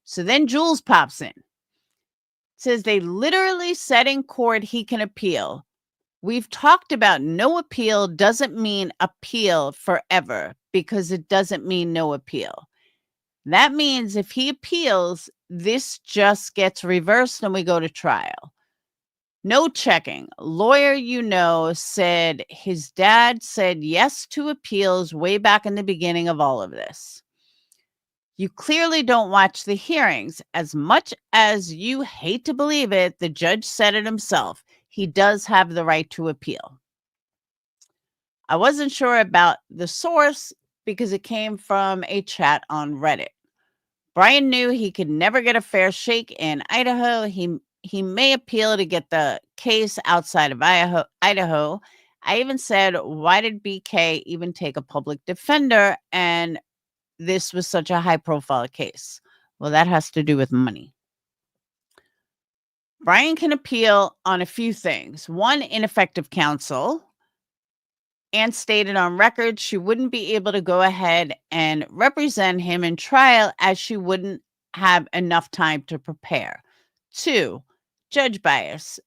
So then Jules pops in. Says they literally said in court he can appeal. We've talked about no appeal doesn't mean appeal forever because it doesn't mean no appeal. That means if he appeals, this just gets reversed and we go to trial. No checking. Lawyer, said his dad said yes to appeals way back in the beginning of all of this. You clearly don't watch the hearings. As much as you hate to believe it, the judge said it himself. He does have the right to appeal. I wasn't sure about the source because it came from a chat on Reddit. Brian knew he could never get a fair shake in Idaho. He may appeal to get the case outside of Idaho. I even said, why did BK even take a public defender? And this was such a high-profile case. Well, that has to do with money. Brian can appeal on a few things. One, ineffective counsel. Ann stated on record she wouldn't be able to go ahead and represent him in trial as she wouldn't have enough time to prepare. Two, judge bias.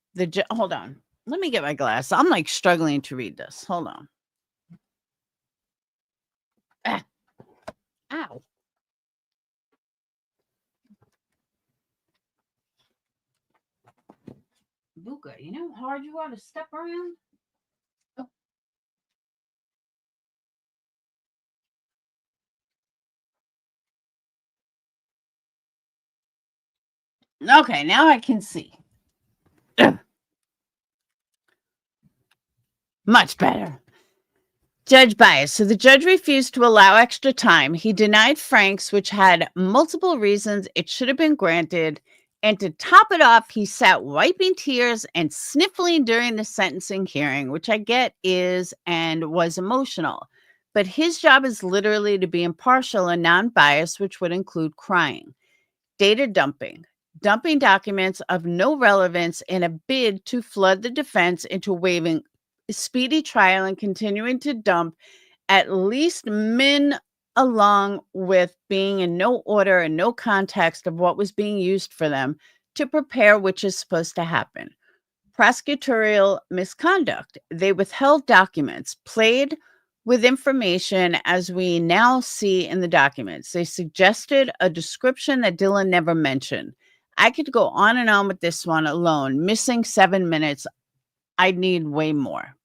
Hold on. Let me get my glass. I'm like struggling to read this. Hold on. Ow. Luca, you know how hard you are to step around? Oh. Okay, now I can see. Much better. Judge bias. So the judge refused to allow extra time. He denied Frank's, which had multiple reasons it should have been granted. And to top it off, he sat wiping tears and sniffling during the sentencing hearing, which I get is and was emotional. But his job is literally to be impartial and non biased, which would include crying. Data dumping. Dumping documents of no relevance in a bid to flood the defense into waiving speedy trial and continuing to dump at least men along with being in no order and no context of what was being used for them to prepare, which is supposed to happen. Prosecutorial misconduct. They withheld documents, played with information as we now see in the documents. They suggested a description that Dylan never mentioned. I could go on and on with this one alone. Missing 7 minutes. I'd need way more.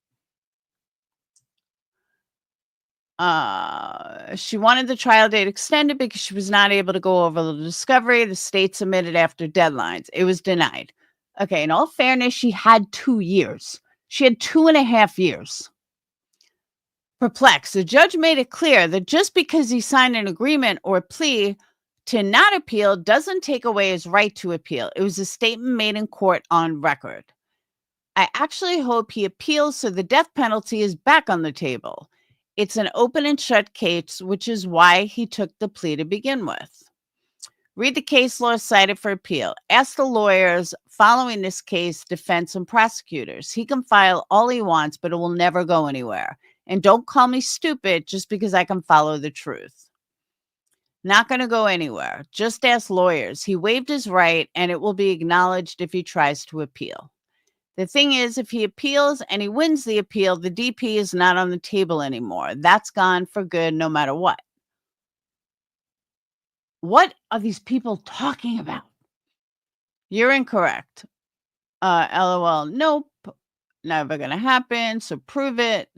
She wanted the trial date extended because she was not able to go over the discovery the state submitted after deadlines. It was denied. Okay, in all fairness, she had 2 years. She had 2.5 years. Perplexed, the judge made it clear that just because he signed an agreement or plea to not appeal doesn't take away his right to appeal. It was a statement made in court on record. I actually hope he appeals so the death penalty is back on the table. It's an open and shut case, which is why he took the plea to begin with. Read the case law cited for appeal. Ask the lawyers following this case, defense and prosecutors. He can file all he wants, but it will never go anywhere. And don't call me stupid just because I can follow the truth. Not going to go anywhere. Just ask lawyers. He waived his right, and it will be acknowledged if he tries to appeal. The thing is, if he appeals and he wins the appeal, the DP is not on the table anymore. That's gone for good no matter what. What are these people talking about? You're incorrect. LOL. Nope. Never going to happen. So prove it.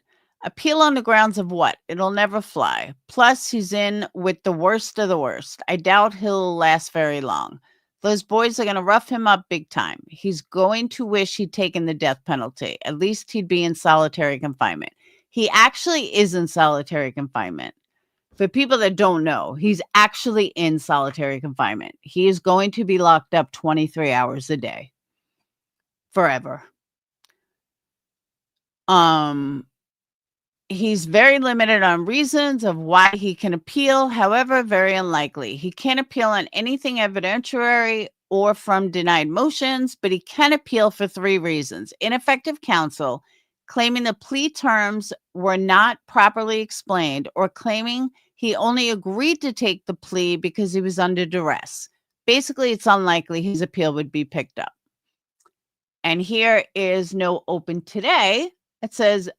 Appeal on the grounds of what? It'll never fly. Plus, he's in with the worst of the worst. I doubt he'll last very long. Those boys are going to rough him up big time. He's going to wish he'd taken the death penalty. At least he'd be in solitary confinement. He actually is in solitary confinement. For people that don't know, he's actually in solitary confinement. He is going to be locked up 23 hours a day. Forever. He's very limited on reasons of why he can appeal, however, very unlikely. He can't appeal on anything evidentiary or from denied motions, but he can appeal for 3 reasons. Ineffective counsel, claiming the plea terms were not properly explained, or claiming he only agreed to take the plea because he was under duress. Basically, it's unlikely his appeal would be picked up. And here is no open today. It says,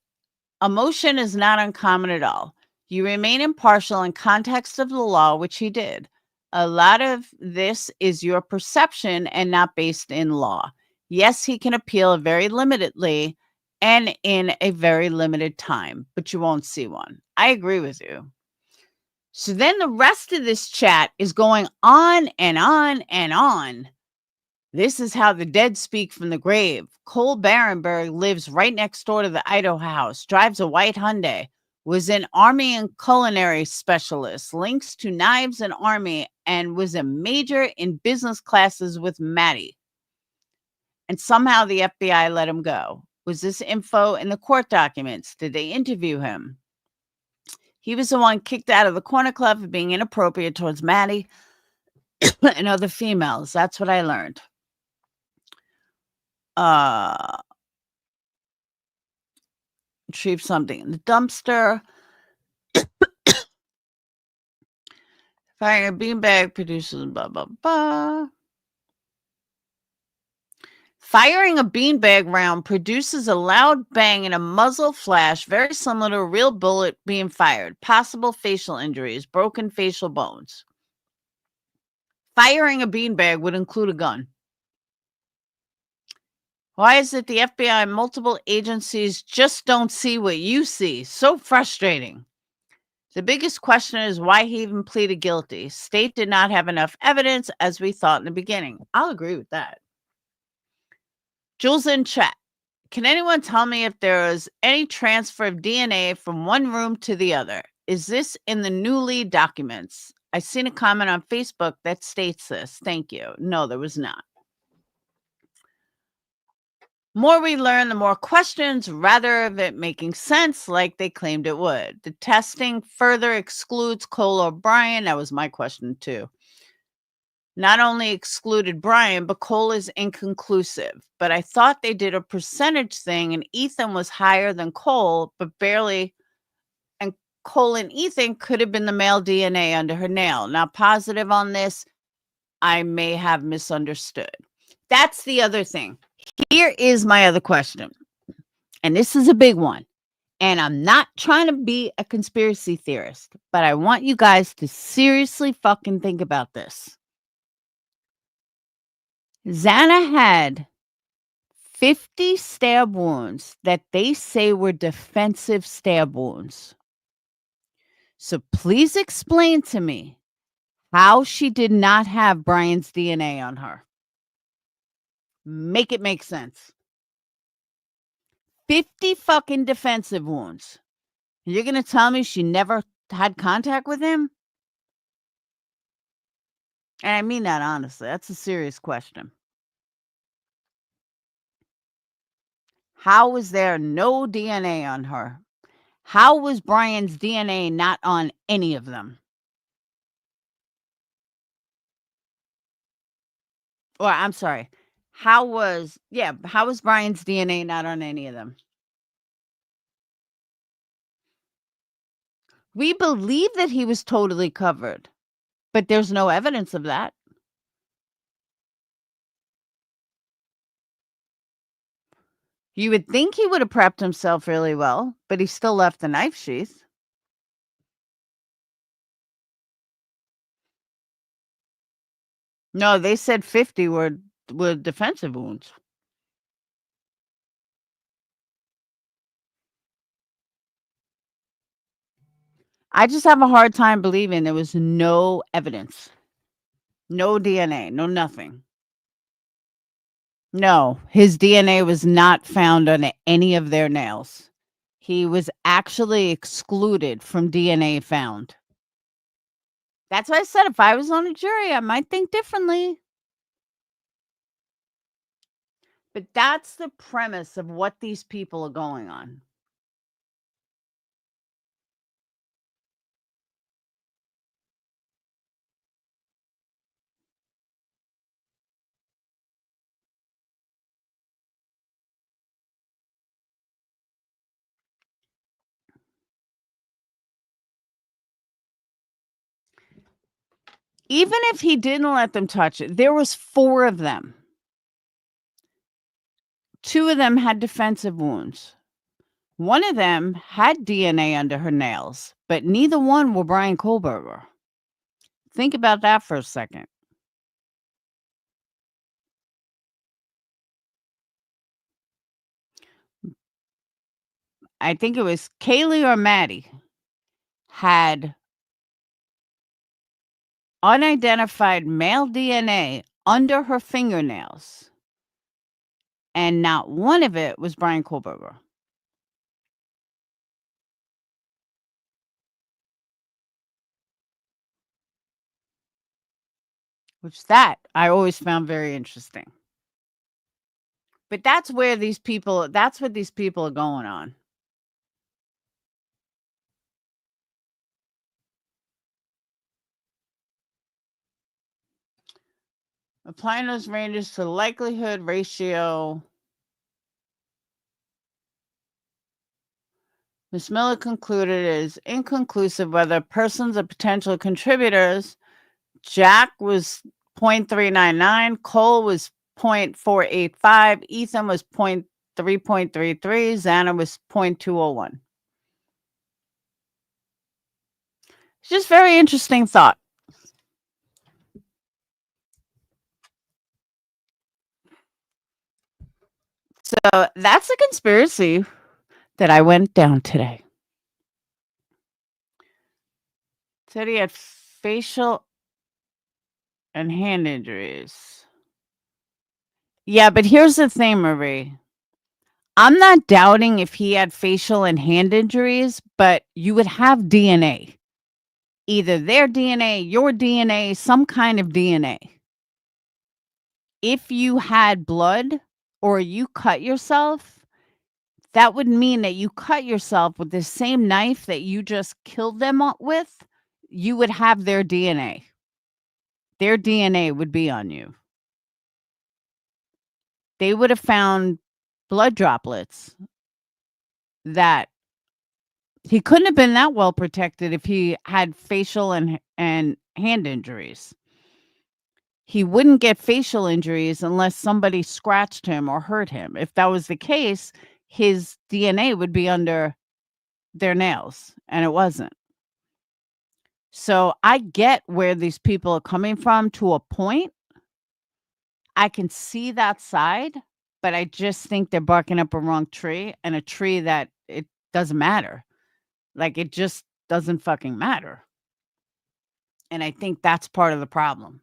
a motion is not uncommon at all. You remain impartial in context of the law, which he did. A lot of this is your perception and not based in law. Yes, he can appeal very limitedly and in a very limited time, but you won't see one. I agree with you. So then the rest of this chat is going on and on and on. This is how the dead speak from the grave. Cole Barenberg lives right next door to the Idaho house, drives a white Hyundai, was an Army and culinary specialist, links to knives and Army, and was a major in business classes with Maddie. And somehow the FBI let him go. Was this info in the court documents? Did they interview him? He was the one kicked out of the corner club for being inappropriate towards Maddie and other females. That's what I learned. Retrieve something in the dumpster. Firing a beanbag produces blah, blah, blah. Firing a beanbag round produces a loud bang and a muzzle flash, very similar to a real bullet being fired. Possible facial injuries, broken facial bones. Firing a beanbag would include a gun. Why is it the FBI and multiple agencies just don't see what you see? So frustrating. The biggest question is why he even pleaded guilty. State did not have enough evidence as we thought in the beginning. I'll agree with that. Jules in chat. Can anyone tell me if there is any transfer of DNA from one room to the other? Is this in the new lead documents? I seen a comment on Facebook that states this. Thank you. No, there was not. More we learn, the more questions, rather of it making sense like they claimed it would. The testing further excludes Cole O'Brien. That was my question too. Not only excluded Brian, but Cole is inconclusive. But I thought they did a percentage thing and Ethan was higher than Cole, but barely. And Cole and Ethan could have been the male DNA under her nail. Not positive on this. I may have misunderstood. That's the other thing. Here is my other question. And this is a big one. And I'm not trying to be a conspiracy theorist, but I want you guys to seriously fucking think about this. Xana had 50 stab wounds that they say were defensive stab wounds. So please explain to me how she did not have Brian's DNA on her. Make it make sense. 50 fucking defensive wounds. You're going to tell me she never had contact with him? And I mean that honestly. That's a serious question. How was there no DNA on her? How was Brian's DNA not on any of them? Or I'm sorry. How was Brian's DNA not on any of them? We believe that he was totally covered, but there's no evidence of that. You would think he would have prepped himself really well, but he still left the knife sheath. No, they said 50 were defensive wounds. I just have a hard time believing there was no evidence. No DNA, no nothing. No, his DNA was not found on any of their nails. He was actually excluded from DNA found. That's why I said if I was on a jury, I might think differently. But that's the premise of what these people are going on. Even if he didn't let them touch it, there was 4 of them. 2 of them had defensive wounds. One of them had DNA under her nails, but neither one were Brian Kohlberger. Think about that for a second. I think it was Kaylee or Maddie had unidentified male DNA under her fingernails, and not one of it was Brian Kohlberger. Which that I always found very interesting. But that's what these people are going on. Applying those ranges to likelihood ratio. Ms. Miller concluded it is inconclusive whether persons are potential contributors. Jack was 0.399, Cole was 0.485, Ethan was 3.33, Xana was 0.201. It's just very interesting thought. So that's a conspiracy that I went down today. Said he had facial and hand injuries. Yeah, but here's the thing, Marie. I'm not doubting if he had facial and hand injuries, but you would have DNA. Either their DNA, your DNA, some kind of DNA. If you had blood or you cut yourself, that would mean that you cut yourself with the same knife that you just killed them with. You would have their DNA. Their DNA would be on you. They would have found blood droplets that he couldn't have been that well protected if he had facial and hand injuries. He wouldn't get facial injuries unless somebody scratched him or hurt him. If that was the case, his DNA would be under their nails, and it wasn't. So I get where these people are coming from to a point. I can see that side, but I just think they're barking up a wrong tree, and a tree that it doesn't matter. Like, it just doesn't fucking matter. And I think that's part of the problem.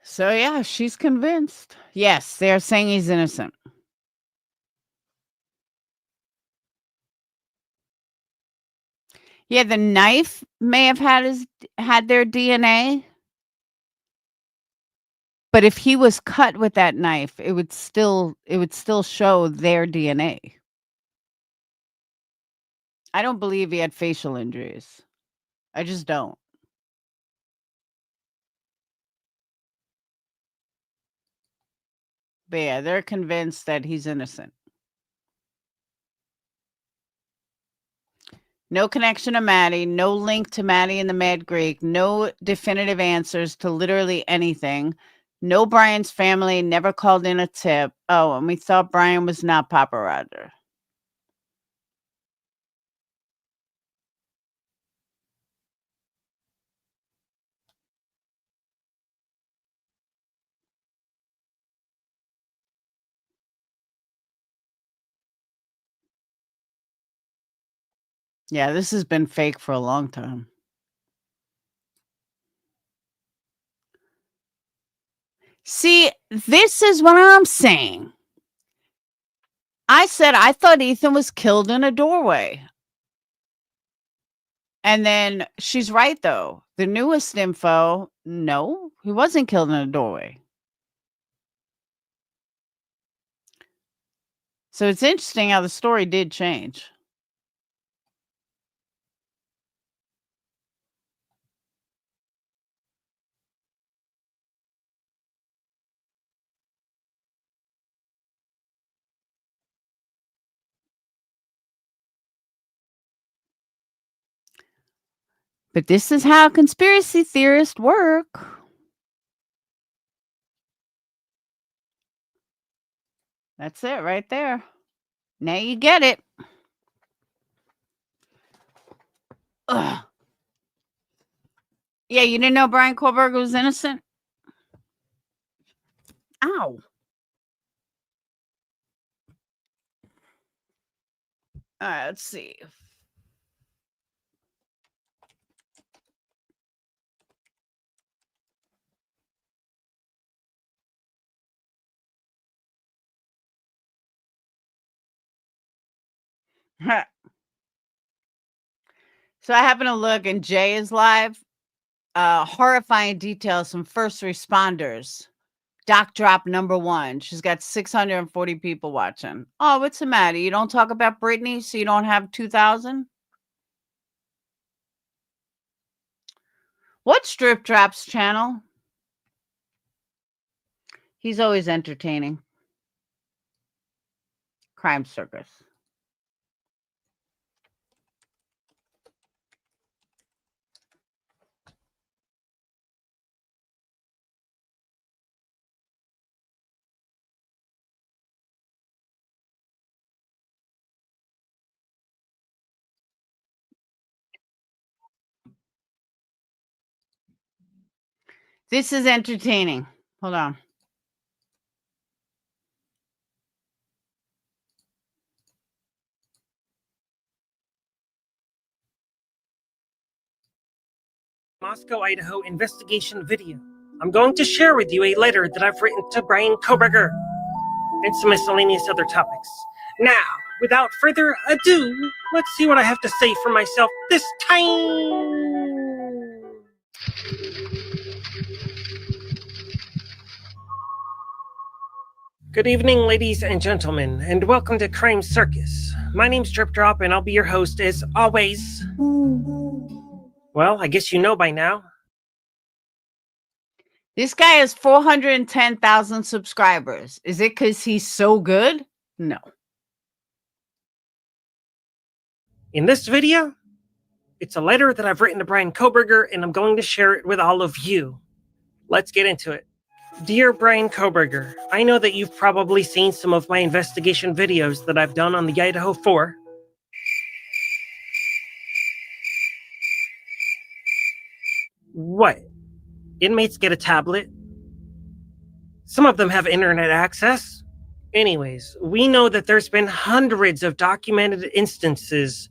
So, yeah, she's convinced. Yes, they're saying he's innocent. Yeah, the knife may have had their DNA, but if he was cut with that knife, it would still show their DNA. I don't believe he had facial injuries. I just don't. But yeah, they're convinced that he's innocent. No connection to Maddie, no link to Maddie and the Mad Greek, no definitive answers to literally anything. No, Brian's family never called in a tip. Oh, and we thought Brian was not Papa Roger. Yeah, this has been fake for a long time. See, this is what I'm saying. I said I thought Ethan was killed in a doorway. And then she's right, though. The newest info, no, he wasn't killed in a doorway. So it's interesting how the story did change. But this is how conspiracy theorists work. That's it right there. Now you get it. Ugh. Yeah, you didn't know Brian Kohlberg was innocent? Ow. All right, let's see. So I happen to look, and Jay is live. Horrifying details from first responders Doc drop #1. She's got 640 people watching. Oh, what's the matter? You don't talk about Britney, so you don't have 2,000? What's Strip Drop's channel? He's always entertaining. Crime Circus. This is entertaining. Hold on. Moscow, Idaho investigation video. I'm going to share with you a letter that I've written to Brian Koberger and some miscellaneous other topics. Now, without further ado, let's see what I have to say for myself this time. Good evening, ladies and gentlemen, and welcome to Crime Circus. My name's Drip Drop, and I'll be your host as always. Well, I guess you know by now. This guy has 410,000 subscribers. Is it because he's so good? No. In this video, it's a letter that I've written to Brian Koberger, and I'm going to share it with all of you. Let's get into it. Dear Brian Koberger, I know that you've probably seen some of my investigation videos that I've done on the Idaho 4. What? Inmates get a tablet? Some of them have internet access. Anyways, we know that there's been hundreds of documented instances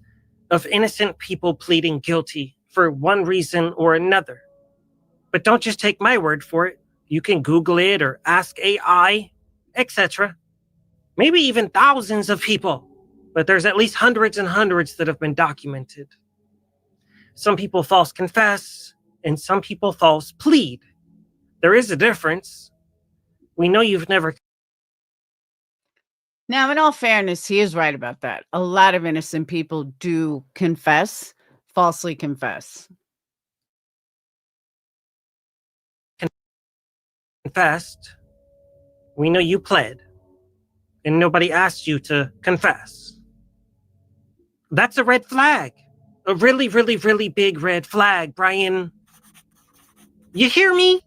of innocent people pleading guilty for one reason or another. But don't just take my word for it. You can Google it or ask AI, etc. Maybe even thousands of people. But there's at least hundreds and hundreds that have been documented. Some people false confess, and some people false plead. There is a difference. We know you've never... Now, in all fairness, he is right about that. A lot of innocent people do confess, falsely confess. confessed. We know you pled. And nobody asked you to confess. That's a red flag. A really, really, really big red flag, Brian. You hear me?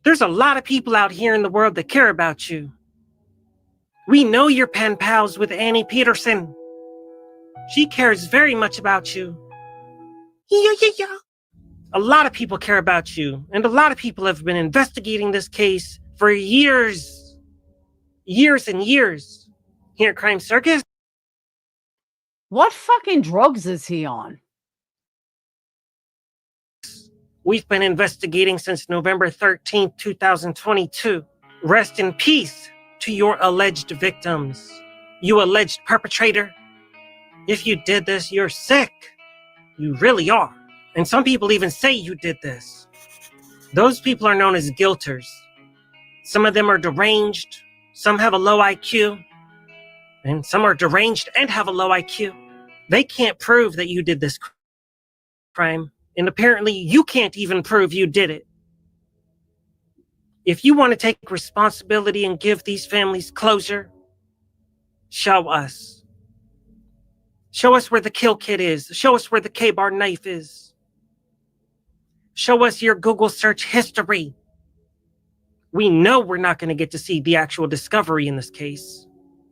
There's a lot of people out here in the world that care about you. We know you're pen pals with Annie Peterson. She cares very much about you. Yeah. A lot of people care about you, and a lot of people have been investigating this case for years. Years and years. Here at Crime Circus. What fucking drugs is he on? We've been investigating since November 13th, 2022. Rest in peace to your alleged victims. You alleged perpetrator. If you did this, you're sick. You really are. And some people even say you did this. Those people are known as guilters. Some of them are deranged. Some have a low IQ. And some are deranged and have a low IQ. They can't prove that you did this crime. And apparently you can't even prove you did it. If you want to take responsibility and give these families closure, show us. Show us where the kill kit is. Show us where the K-bar knife is. Show us your Google search history. We know we're not going to get to see the actual discovery in this case.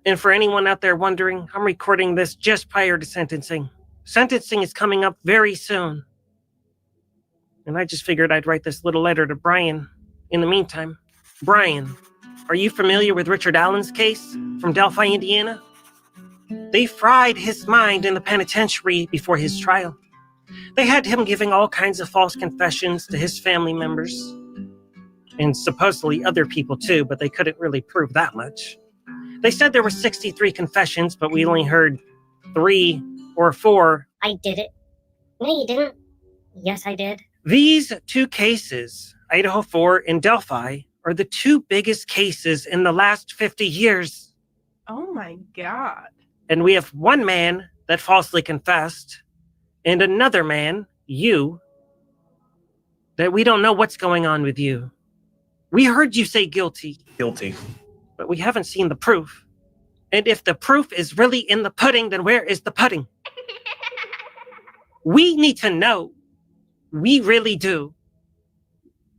And for anyone out there wondering, I'm recording this just prior to sentencing. Sentencing is coming up very soon. And I just figured I'd write this little letter to Brian. In the meantime, Brian, are you familiar with Richard Allen's case from Delphi, Indiana? They fried his mind in the penitentiary before his trial. They had him giving all kinds of false confessions to his family members. And supposedly other people too, but they couldn't really prove that much. They said there were 63 confessions, but we only heard 3 or 4. I did it. No, you didn't. Yes, I did. These two cases, Idaho 4, and Delphi are the two biggest cases in the last 50 years. Oh my God. And we have one man that falsely confessed, and another man, you, that we don't know what's going on with you. We heard you say guilty. Guilty. But we haven't seen the proof. And if the proof is really in the pudding, then where is the pudding? We need to know. We really do.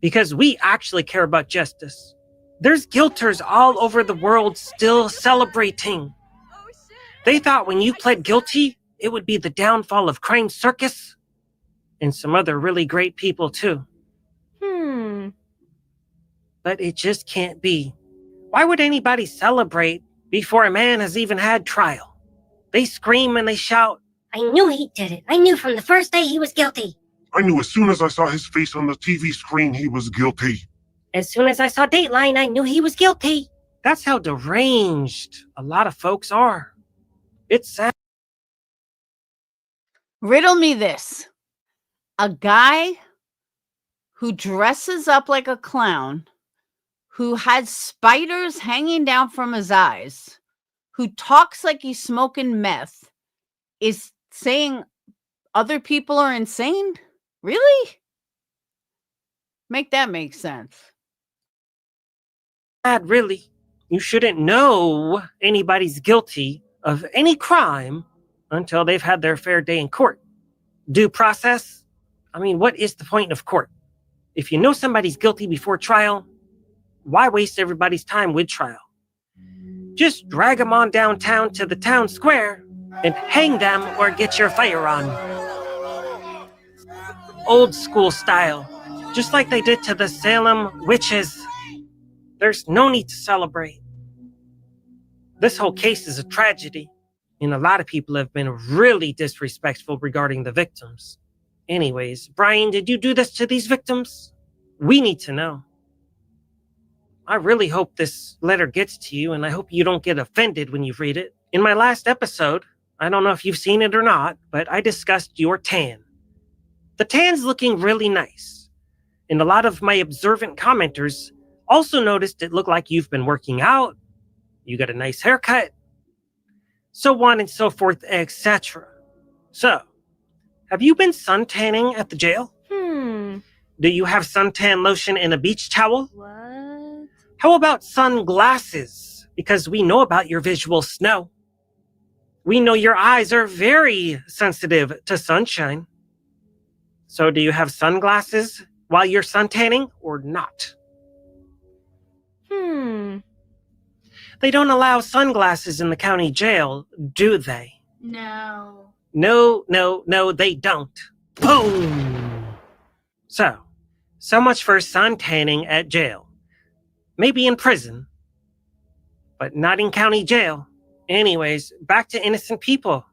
Because we actually care about justice. There's guilters all over the world still celebrating. They thought when you pled guilty, it would be the downfall of Crime Circus and some other really great people too. But it just can't be. Why would anybody celebrate before a man has even had trial? They scream and they shout. I knew he did it. I knew from the first day he was guilty. I knew as soon as I saw his face on the TV screen he was guilty. As soon as I saw Dateline, I knew he was guilty. That's how deranged a lot of folks are. It's sad. Riddle me this. A guy who dresses up like a clown, who has spiders hanging down from his eyes, who talks like he's smoking meth, is saying other people are insane? Really? Make that make sense. Sad, really. You shouldn't know anybody's guilty of any crime until they've had their fair day in court. Due process? I mean, what is the point of court? If you know somebody's guilty before trial, why waste everybody's time with trial? Just drag them on downtown to the town square and hang them or get your fire on. Old school style, just like they did to the Salem witches. There's no need to celebrate. This whole case is a tragedy, and a lot of people have been really disrespectful regarding the victims. Anyways, Brian, did you do this to these victims? We need to know. I really hope this letter gets to you, and I hope you don't get offended when you read it. In my last episode, I don't know if you've seen it or not, but I discussed your tan. The tan's looking really nice, and a lot of my observant commenters also noticed it looked like you've been working out, you got a nice haircut, so on and so forth, etc. So, have you been suntanning at the jail? Do you have suntan lotion and a beach towel? What? How about sunglasses? Because we know about your visual snow. We know your eyes are very sensitive to sunshine. So do you have sunglasses while you're suntanning or not? They don't allow sunglasses in the county jail, do they? No. No, they don't. Boom! So much for suntanning at jail. Maybe in prison, but not in county jail. Anyways, back to innocent people.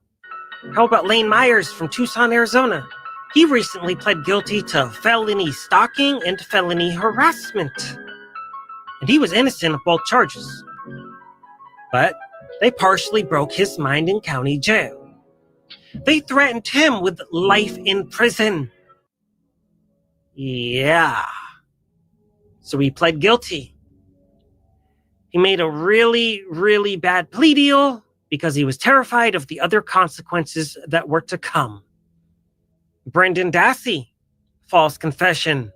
How about Lane Myers from Tucson, Arizona? He recently pled guilty to felony stalking and felony harassment. And he was innocent of both charges. But they partially broke his mind in county jail. They threatened him with life in prison. Yeah. So he pled guilty. He made a really, really bad plea deal because he was terrified of the other consequences that were to come. Brendan Dassey, false confession.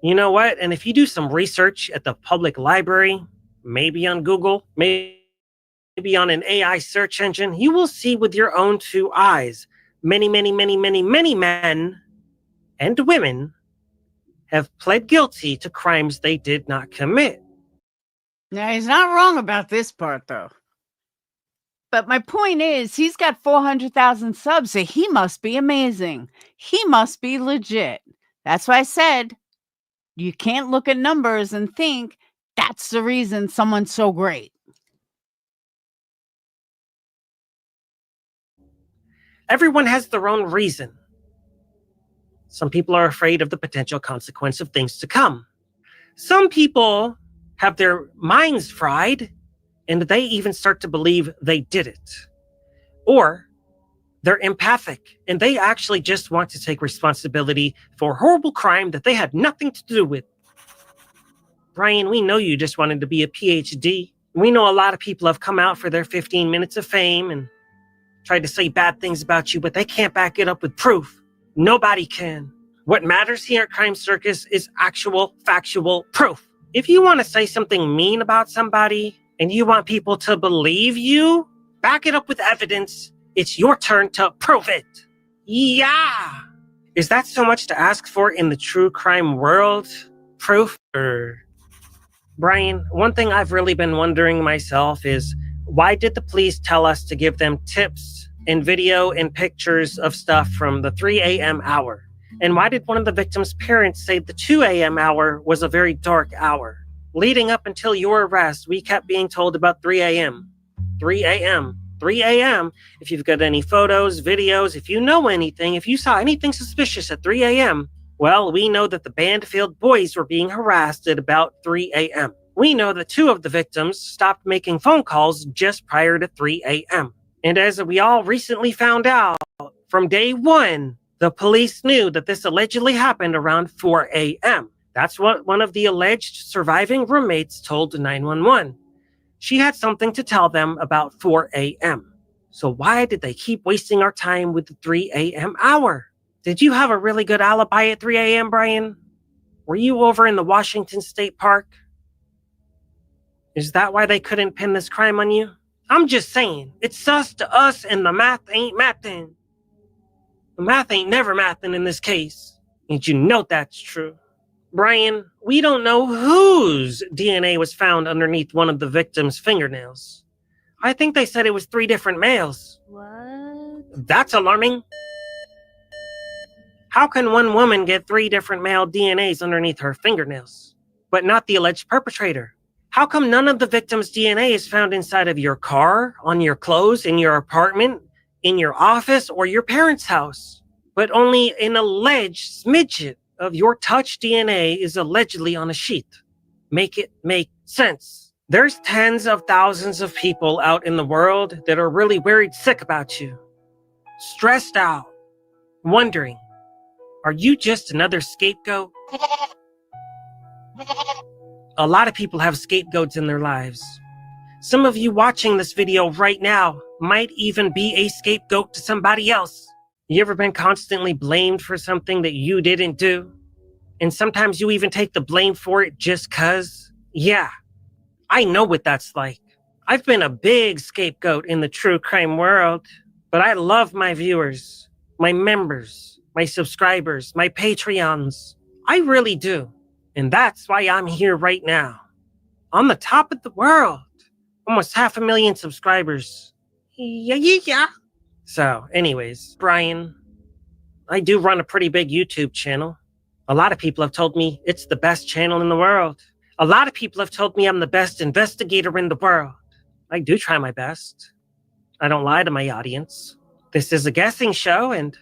You know what? And if you do some research at the public library, maybe on Google, maybe on an AI search engine, you will see with your own two eyes many men and women have pled guilty to crimes they did not commit. Now, he's not wrong about this part, though. But my point is, he's got 400,000 subs, so he must be amazing. He must be legit. That's why I said, you can't look at numbers and think that's the reason someone's so great. Everyone has their own reason. Some people are afraid of the potential consequence of things to come. Some people have their minds fried, and they even start to believe they did it. Or they're empathic, and they actually just want to take responsibility for a horrible crime that they had nothing to do with. Brian, we know you just wanted to be a PhD. We know a lot of people have come out for their 15 minutes of fame and tried to say bad things about you, but they can't back it up with proof. Nobody can. What matters here at Crime Circus is actual, factual proof. If you want to say something mean about somebody and you want people to believe you, back it up with evidence. It's your turn to prove it. Yeah. Is that so much to ask for in the true crime world? Proof? Brian, one thing I've really been wondering myself is, why did the police tell us to give them tips and video and pictures of stuff from the 3 a.m. hour? And why did one of the victims' parents say the 2 a.m. hour was a very dark hour? Leading up until your arrest, we kept being told about 3 a.m. 3 a.m. 3 a.m. If you've got any photos, videos, if you know anything, if you saw anything suspicious at 3 a.m., well, we know that the Banfield boys were being harassed at about 3 a.m. We know that 2 of the victims stopped making phone calls just prior to 3 a.m. And as we all recently found out, from day 1, the police knew that this allegedly happened around 4 a.m. That's what one of the alleged surviving roommates told 911. She had something to tell them about 4 a.m. So why did they keep wasting our time with the 3 a.m. hour? Did you have a really good alibi at 3 a.m., Brian? Were you over in the Washington State Park? Is that why they couldn't pin this crime on you? I'm just saying, it's sus to us and the math ain't mathin'. The math ain't never mathin' in this case. And you know that's true. Brian, we don't know whose DNA was found underneath one of the victim's fingernails. I think they said it was 3 different males. What? That's alarming. How can one woman get 3 different male DNAs underneath her fingernails, but not the alleged perpetrator? How come none of the victim's DNA is found inside of your car, on your clothes, in your apartment, in your office, or your parents' house, but only an alleged smidget of your touch DNA is allegedly on a sheet? Make it make sense. There's tens of thousands of people out in the world that are really worried sick about you, stressed out, wondering, are you just another scapegoat? A lot of people have scapegoats in their lives. Some of you watching this video right now might even be a scapegoat to somebody else. You ever been constantly blamed for something that you didn't do? And sometimes you even take the blame for it just 'cause? Yeah, I know what that's like. I've been a big scapegoat in the true crime world, but I love my viewers, my members, my subscribers, my Patreons. I really do. And that's why I'm here right now. On the top of the world. Almost 500,000 subscribers. Yeah. So, anyways, Brian, I do run a pretty big YouTube channel. A lot of people have told me it's the best channel in the world. A lot of people have told me I'm the best investigator in the world. I do try my best. I don't lie to my audience. This is a guessing show, and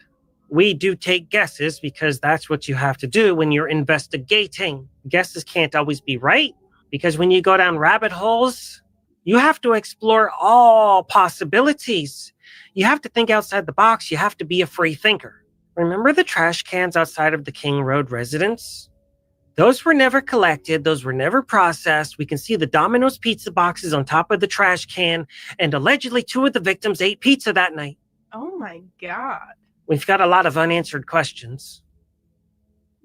we do take guesses because that's what you have to do when you're investigating. Guesses can't always be right, because when you go down rabbit holes, you have to explore all possibilities. You have to think outside the box. You have to be a free thinker. Remember the trash cans outside of the King Road residence? Those were never collected. Those were never processed. We can see the Domino's pizza boxes on top of the trash can, and allegedly 2 of the victims ate pizza that night. Oh my God. We've got a lot of unanswered questions.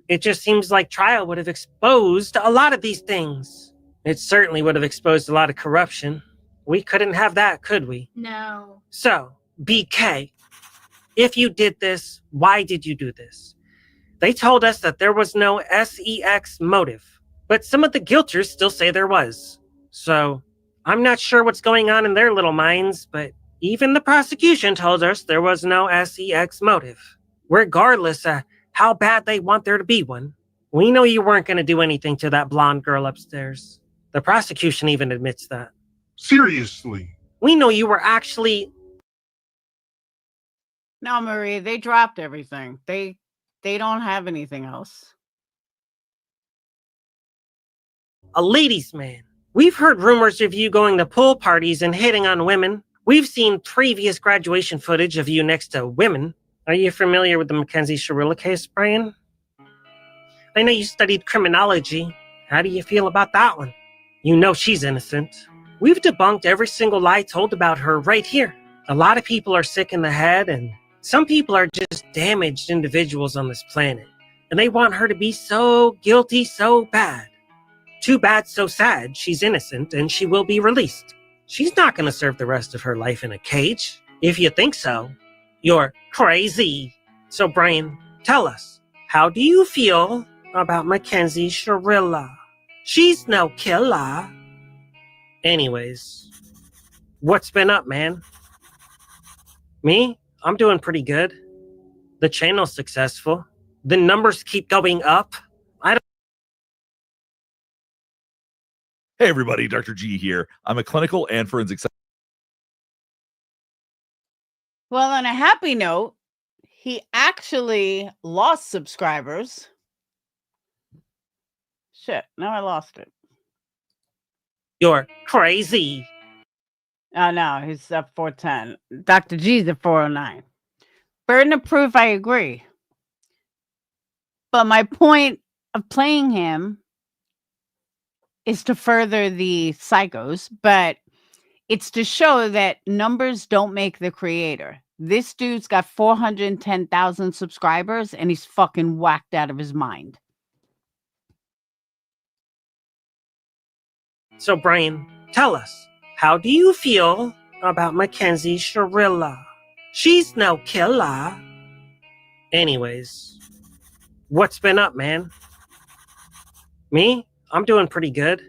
It just seems like trial would have exposed a lot of these things. It certainly would have exposed a lot of corruption. We couldn't have that, could we? No. So, BK, if you did this, why did you do this? They told us that there was no sex motive, but some of the guilters still say there was. So, I'm not sure what's going on in their little minds, but even the prosecution told us there was no sex motive. Regardless of how bad they want there to be one, we know you weren't going to do anything to that blonde girl upstairs. The prosecution even admits that. Seriously. We know you were actually... No, Marie, they dropped everything. They don't have anything else. a ladies' man. We've heard rumors of you going to pool parties and hitting on women. We've seen previous graduation footage of you next to women. Are you familiar with the Mackenzie Shirula case, Brian? I know you studied criminology. How do you feel about that one? You know she's innocent. We've debunked every single lie told about her right here. A lot of people are sick in the head, and some people are just damaged individuals on this planet. And they want her to be so guilty, so bad. Too bad, so sad. She's innocent, and she will be released. She's not going to serve the rest of her life in a cage. If you think so, you're crazy. So, Brian, tell us, how do you feel about Mackenzie Shirilla? She's no killer. Anyways, what's been up, man? Me? I'm doing pretty good. The channel's successful. The numbers keep going up. Hey everybody, Dr. G here. I'm a clinical and forensic. Well, on a happy note, he actually lost subscribers. Shit, now I lost it. You're crazy. Oh, no, he's up 410. Dr. G's at 409. Burden of proof, I agree. But my point of playing him is to further the psychos, but it's to show that numbers don't make the creator. This dude's got 410,000 subscribers and he's fucking whacked out of his mind. So, Brian, tell us, how do you feel about Mackenzie Shirilla? She's no killer. Anyways, what's been up, man? Me? I'm doing pretty good.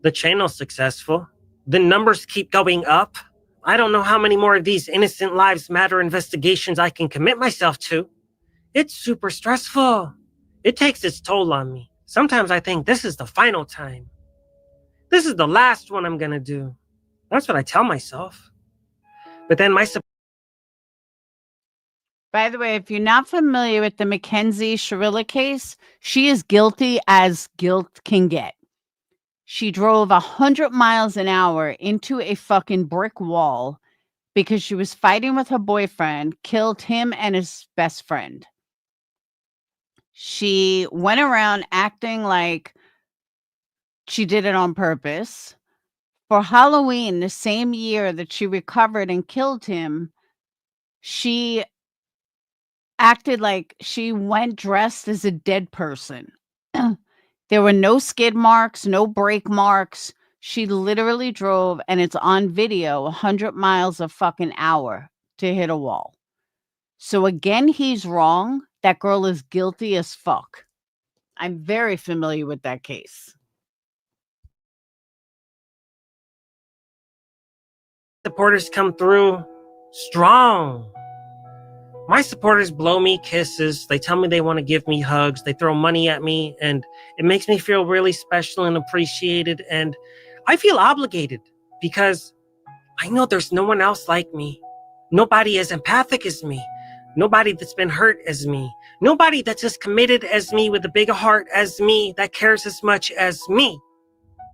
The channel's successful. The numbers keep going up. I don't know how many more of these Innocent Lives Matter investigations I can commit myself to. It's super stressful. It takes its toll on me. Sometimes I think this is the final time. This is the last one I'm gonna do. That's what I tell myself. But then By the way, if you're not familiar with the Mackenzie Shirilla case, she is guilty as guilt can get. She drove 100 miles an hour into a fucking brick wall because she was fighting with her boyfriend, killed him and his best friend. She went around acting like she did it on purpose. For Halloween, the same year that she recovered and killed him, she acted like she went dressed as a dead person. There were no skid marks, no brake marks. She literally drove, and it's on video, 100 miles a fucking hour to hit a wall. So again, he's wrong. That girl is guilty as fuck. I'm very familiar with that case. supporters come through strong. My supporters blow me kisses. They tell me they want to give me hugs. They throw money at me, and it makes me feel really special and appreciated. And I feel obligated because I know there's no one else like me. Nobody as empathic as me. Nobody that's been hurt as me. Nobody that's as committed as me, with a big heart as me, that cares as much as me.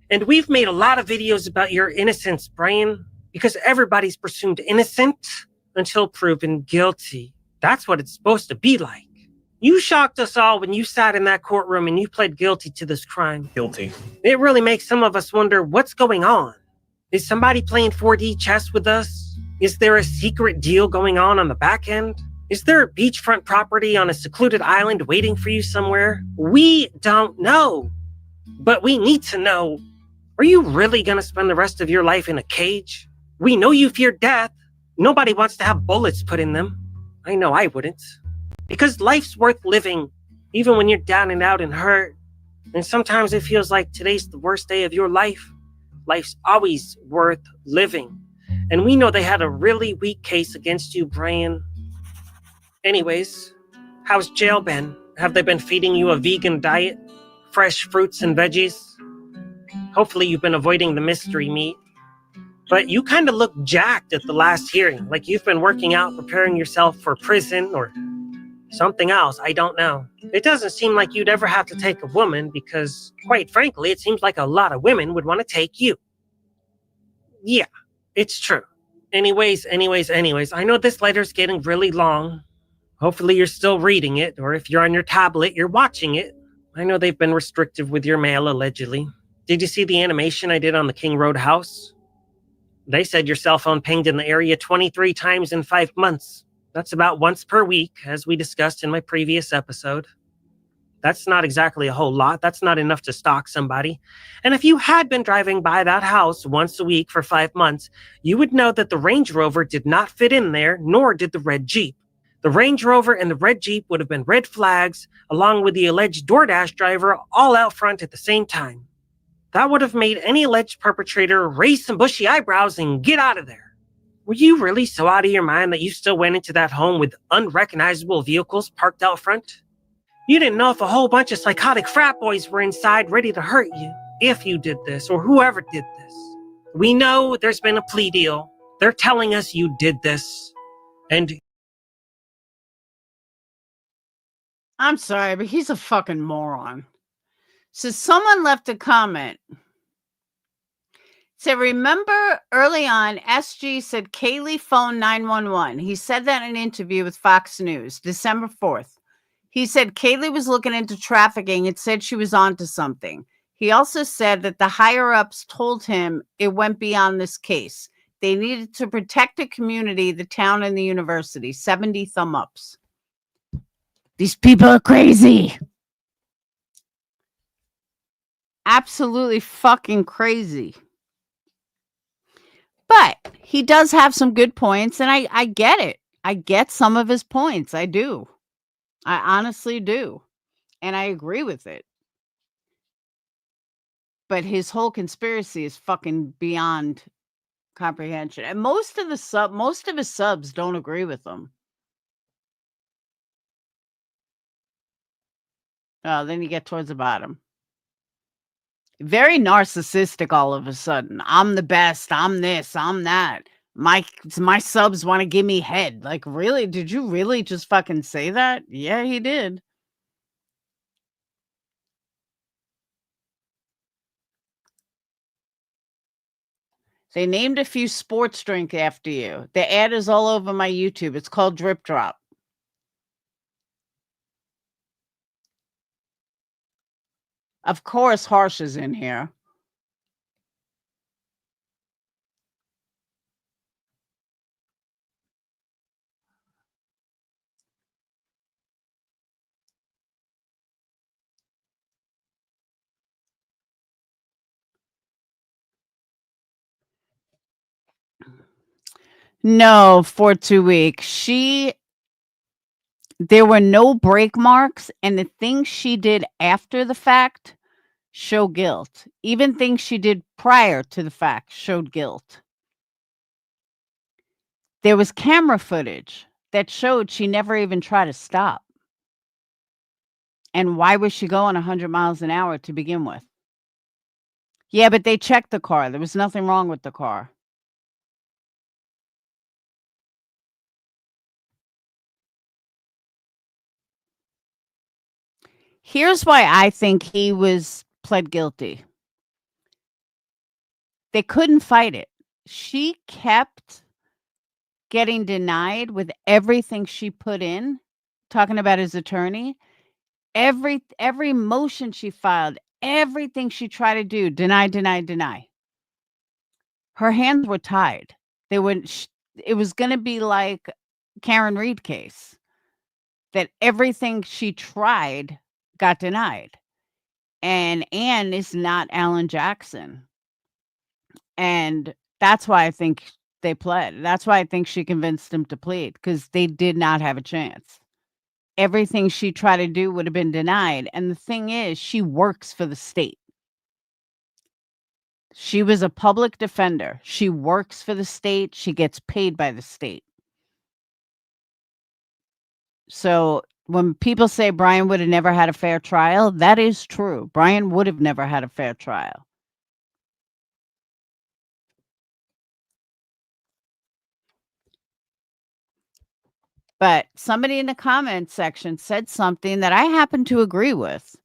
And we've made a lot of videos about your innocence, Brian, because everybody's presumed innocent until proven guilty. That's what it's supposed to be like. You shocked us all when you sat in that courtroom and you pled guilty to this crime. Guilty. It really makes some of us wonder what's going on. Is somebody playing 4D chess with us? Is there a secret deal going on the back end? Is there a beachfront property on a secluded island waiting for you somewhere? We don't know. But we need to know. Are you really going to spend the rest of your life in a cage? We know you fear death. Nobody wants to have bullets put in them. I know I wouldn't. Because life's worth living, even when you're down and out and hurt. And sometimes it feels like today's the worst day of your life. Life's always worth living. And we know they had a really weak case against you, Brian. Anyways, how's jail been? Have they been feeding you a vegan diet? Fresh fruits and veggies? Hopefully you've been avoiding the mystery meat. But you kind of look jacked at the last hearing, like you've been working out, preparing yourself for prison or something else, I don't know. It doesn't seem like you'd ever have to take a woman because, quite frankly, it seems like a lot of women would want to take you. Yeah, it's true. Anyways, I know this letter's getting really long. Hopefully you're still reading it, or if you're on your tablet, you're watching it. I know they've been restrictive with your mail, allegedly. Did you see the animation I did on the King Road house? They said your cell phone pinged in the area 23 times in 5 months. That's about once per week, as we discussed in my previous episode. That's not exactly a whole lot. That's not enough to stalk somebody. And if you had been driving by that house once a week for 5 months, you would know that the Range Rover did not fit in there, nor did the red Jeep. The Range Rover and the red Jeep would have been red flags, along with the alleged DoorDash driver, all out front at the same time. That would have made any alleged perpetrator raise some bushy eyebrows and get out of there. Were you really so out of your mind that you still went into that home with unrecognizable vehicles parked out front? You didn't know if a whole bunch of psychotic frat boys were inside ready to hurt you if you did this, or whoever did this. We know there's been a plea deal. They're telling us you did this. And I'm sorry, but he's a fucking moron. So someone left a comment. So remember early on, SG said Kaylee phoned 911. He said that in an interview with Fox News, December 4th. He said Kaylee was looking into trafficking and said she was onto something. He also said that the higher-ups told him it went beyond this case. They needed to protect the community, the town, and the university. 70 thumb ups. These people are crazy. Absolutely fucking crazy. But he does have some good points, and I get it. I get some of his points. I do. I honestly do. And I agree with it. But his whole conspiracy is fucking beyond comprehension. And most of his subs don't agree with him. Oh, then you get towards the bottom. Very narcissistic all of a sudden. I'm the best. I'm this. I'm that. My subs want to give me head. Like, really? Did you really just fucking say that? Yeah, he did. They named a few sports drink after you. The ad is all over my YouTube. It's called Drip Drop. Of course, Harsh is in here. No, for 2 weeks. There were no break marks, and the things she did after the fact show guilt. Even things she did prior to the fact showed guilt. There was camera footage that showed she never even tried to stop. And why was she going 100 miles an hour to begin with? Yeah, but they checked the car. There was nothing wrong with the car. Here's why I think he was pled guilty. They couldn't fight it. She kept getting denied with everything she put in, talking about his attorney. Every motion she filed, everything she tried to do, deny, deny, deny. Her hands were tied. It was going to be like Karen Reed case, that everything she tried got denied. And Anne is not Alan Jackson. And that's why I think they pled. That's why I think she convinced him to plead, because they did not have a chance. Everything she tried to do would have been denied. And the thing is, she works for the state. She was a public defender. She works for the state. She gets paid by the state. So when people say Brian would have never had a fair trial, that is true. Brian would have never had a fair trial. But somebody in the comments section said something that I happen to agree with.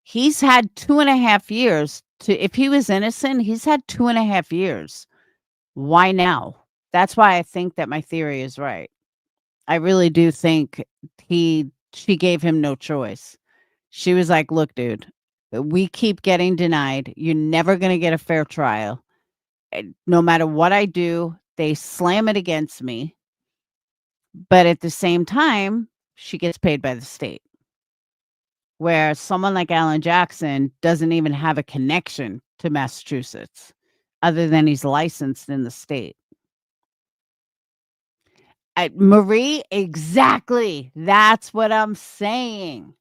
He's had 2.5 years if he was innocent, he's had 2.5 years. Why now? That's why I think that my theory is right. I really do think she gave him no choice. She was like, look, dude, we keep getting denied. You're never going to get a fair trial. No matter what I do, they slam it against me. But at the same time, she gets paid by the state. Where someone like Alan Jackson doesn't even have a connection to Massachusetts other than he's licensed in the state. Marie, exactly. That's what I'm saying.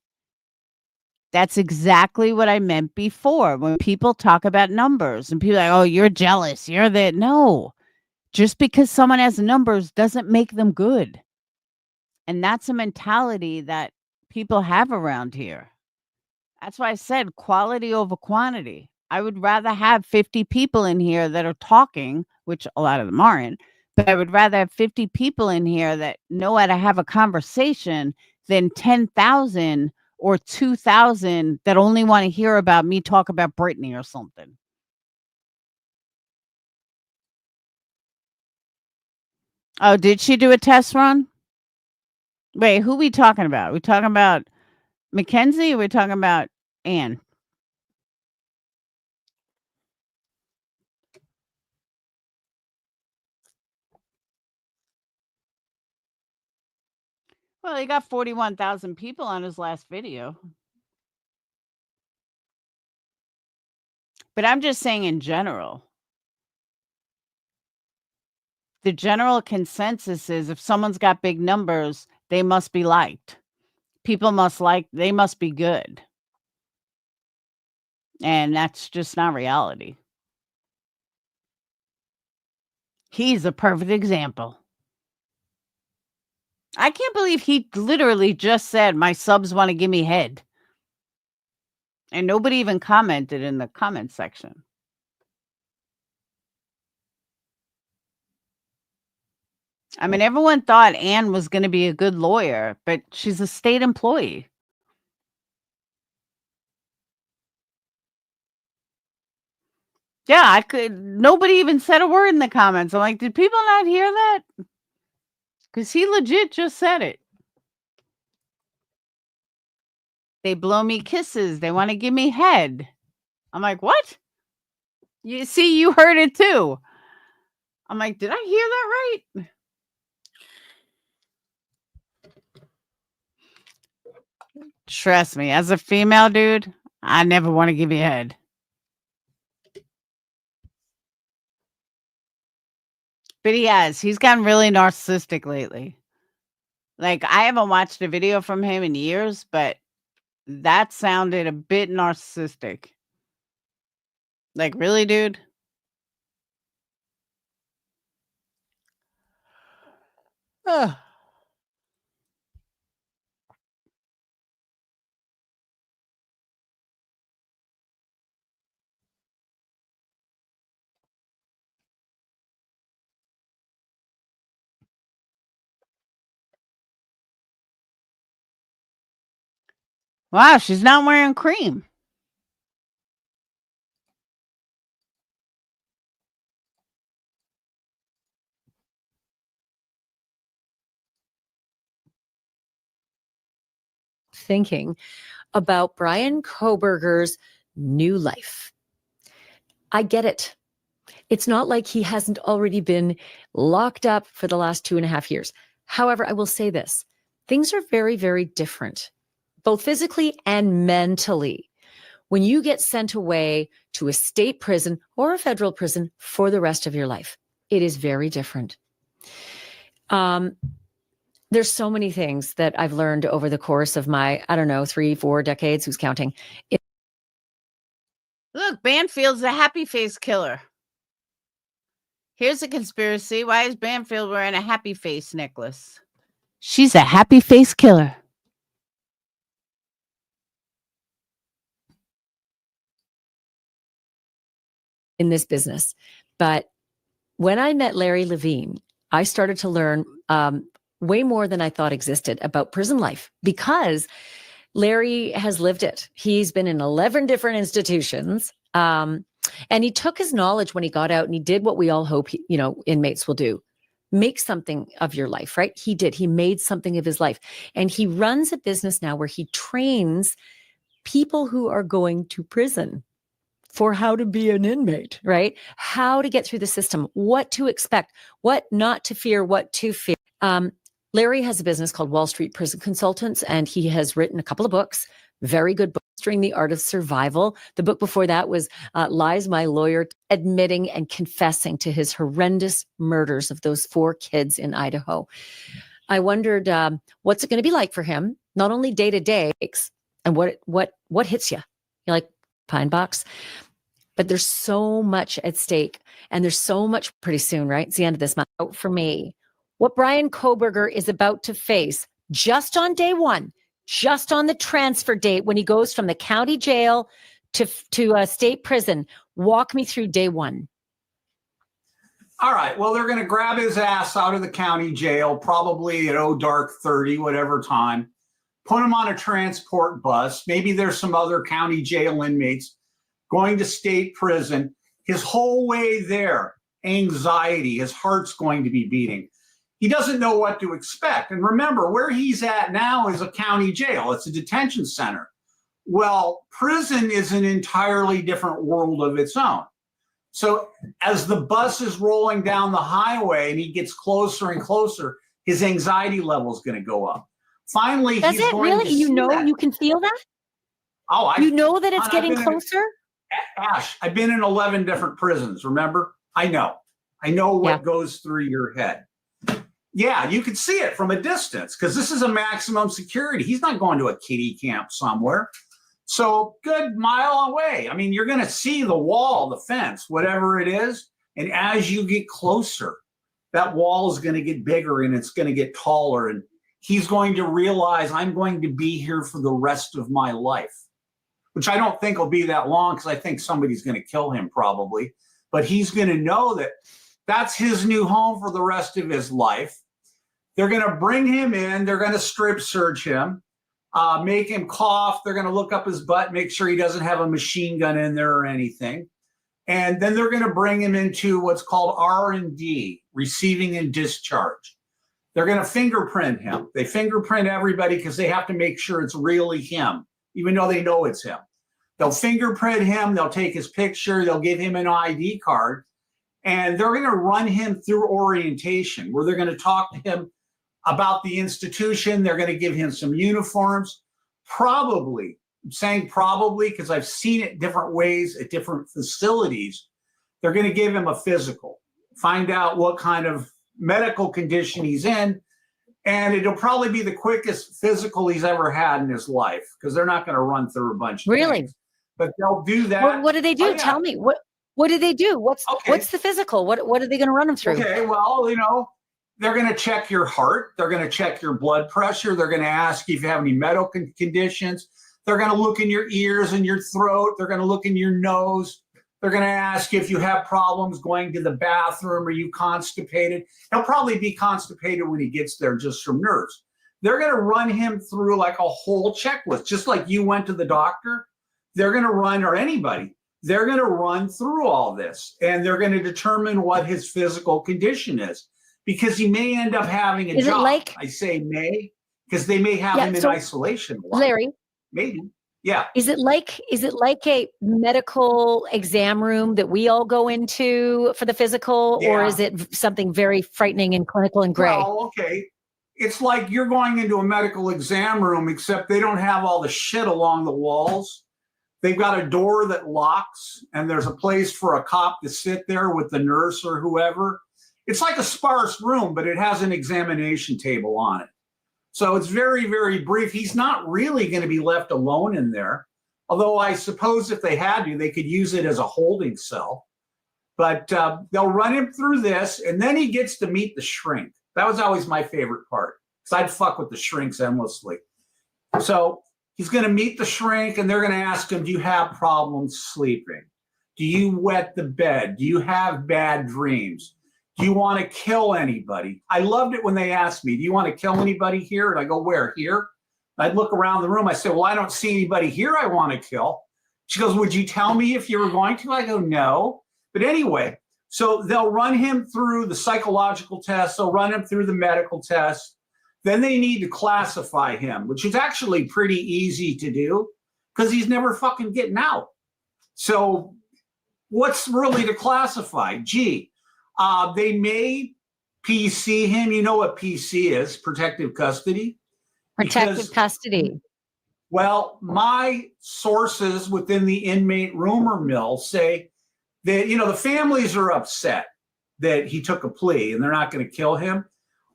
That's exactly what I meant before. When people talk about numbers and people are like, oh, you're jealous. You're that. No, just because someone has numbers doesn't make them good. And that's a mentality that people have around here. That's why I said quality over quantity. I would rather have 50 people in here that are talking, which a lot of them aren't, but I would rather have 50 people in here that know how to have a conversation than 10,000 or 2,000 that only want to hear about me talk about Britney or something. Oh, did she do a test run? Wait, who we talking about? We talking about Mackenzie or we talking about Anne? Well, he got 41,000 people on his last video. But I'm just saying in general. The general consensus is if someone's got big numbers, they must be liked. People must like, they must be good. And that's just not reality. He's a perfect example. I can't believe he literally just said, my subs want to give me head. And nobody even commented in the comment section. I mean, everyone thought Anne was going to be a good lawyer, but she's a state employee. Yeah, nobody even said a word in the comments. I'm like, did people not hear that? Because he legit just said it. They blow me kisses. They want to give me head. I'm like, what? You see, you heard it too. I'm like, did I hear that right? Trust me, as a female dude, I never want to give you head. But he has. He's gotten really narcissistic lately. Like, I haven't watched a video from him in years, but that sounded a bit narcissistic. Like, really, dude? Ugh. Wow, she's not wearing cream. Thinking about Brian Koberger's new life. I get it. It's not like he hasn't already been locked up for the last 2.5 years. However, I will say this. Things are very, very different, both physically and mentally, when you get sent away to a state prison or a federal prison for the rest of your life. It is very different. There's so many things that I've learned over the course of my, 3-4 decades, who's counting. Look, Banfield's a happy face killer. Here's a conspiracy. Why is Banfield wearing a happy face necklace? She's a happy face killer. In this business. But when I met Larry Levine, I started to learn way more than I thought existed about prison life because Larry has lived it. He's been in 11 different institutions. And he took his knowledge when he got out and he did what we all hope, inmates will do. Make something of your life, right? He did. He made something of his life. And he runs a business now where he trains people who are going to prison for how to be an inmate, right? How to get through the system, what to expect, what not to fear, what to fear. Larry has a business called Wall Street Prison Consultants, and he has written a couple of books, very good books, Mastering the Art of Survival. The book before that was Lies My Lawyer, admitting and confessing to his horrendous murders of those 4 kids in Idaho. I wondered what's it going to be like for him, not only day to day, and what hits you. You're like, pine box. But there's so much at stake, and there's so much pretty soon, right? It's the end of this month. For me, what Brian Kohberger is about to face just on day 1, just on the transfer date when he goes from the county jail to a state prison. Walk me through day 1. All right. Well, they're going to grab his ass out of the county jail, probably at dark 30, whatever time, put him on a transport bus. Maybe there's some other county jail inmates going to state prison. His whole way there, anxiety, his heart's going to be beating. He doesn't know what to expect. And remember, where he's at now is a county jail. It's a detention center. Well, prison is an entirely different world of its own. So as the bus is rolling down the highway and he gets closer and closer, his anxiety level is going to go up. Finally, Does it really? You know, that. you can feel that? Oh, you know that it's getting closer? Ash, I've been in 11 different prisons, remember? I know what goes through your head. Yeah, you can see it from a distance because this is a maximum security. He's not going to a kiddie camp somewhere. So good mile away. I mean, you're going to see the wall, the fence, whatever it is. And as you get closer, that wall is going to get bigger and it's going to get taller. And he's going to realize I'm going to be here for the rest of my life, which I don't think will be that long because I think somebody's going to kill him probably. But he's going to know that that's his new home for the rest of his life. They're going to bring him in. They're going to strip search him, make him cough. They're going to look up his butt, make sure he doesn't have a machine gun in there or anything. And then they're going to bring him into what's called R&D, receiving and discharge. They're going to fingerprint him. They fingerprint everybody because they have to make sure it's really him, even though they know it's him. They'll fingerprint him. They'll take his picture. They'll give him an ID card. And they're going to run him through orientation where they're going to talk to him about the institution. They're going to give him some uniforms. Probably, I'm saying probably because I've seen it different ways at different facilities. They're going to give him a physical, find out what kind of medical condition he's in. And it'll probably be the quickest physical he's ever had in his life because they're not going to run through a bunch of things. But they'll do that. What do they do? Oh, yeah. Tell me. What do they do? What's the physical? What are they going to run them through? Okay, well, they're going to check your heart. They're going to check your blood pressure. They're going to ask you if you have any medical conditions. They're going to look in your ears and your throat. They're going to look in your nose. They're going to ask you if you have problems going to the bathroom. Are you constipated? He'll probably be constipated when he gets there just from nerves. They're going to run him through like a whole checklist, just like you went to the doctor. They're going to run, or anybody, they're going to run through all this, and they're going to determine what his physical condition is. Because he may end up having a job. I say may, because they may have him in isolation. Larry, maybe, yeah. Is it like a medical exam room that we all go into for the physical, or is it something very frightening and clinical and gray? Well, okay, it's like you're going into a medical exam room, except they don't have all the shit along the walls. They've got a door that locks, and there's a place for a cop to sit there with the nurse or whoever. It's like a sparse room, but it has an examination table on it. So it's very, very brief. He's not really going to be left alone in there. Although I suppose if they had to, they could use it as a holding cell. But they'll run him through this, and then he gets to meet the shrink. That was always my favorite part, because I'd fuck with the shrinks endlessly. So he's going to meet the shrink, and they're going to ask him, do you have problems sleeping? Do you wet the bed? Do you have bad dreams? Do you want to kill anybody? I loved it when they asked me, do you want to kill anybody here? And I go, where? Here? I'd look around the room. I said, well, I don't see anybody here I want to kill. She goes, would you tell me if you were going to? I go, no. But anyway, so they'll run him through the psychological test. They'll run him through the medical test. Then they need to classify him, which is actually pretty easy to do because he's never fucking getting out. So what's really to classify? Gee, they may PC him. You know what PC is, protective custody? Protective custody. Well, my sources within the inmate rumor mill say that, the families are upset that he took a plea and they're not going to kill him.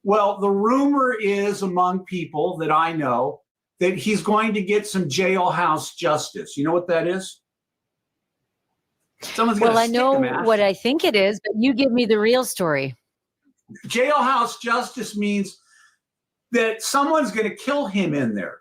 Well, the rumor is among people that I know that he's going to get some jailhouse justice. You know what that is? Well, I know what I think it is, but you give me the real story. Jailhouse justice means that someone's going to kill him in there.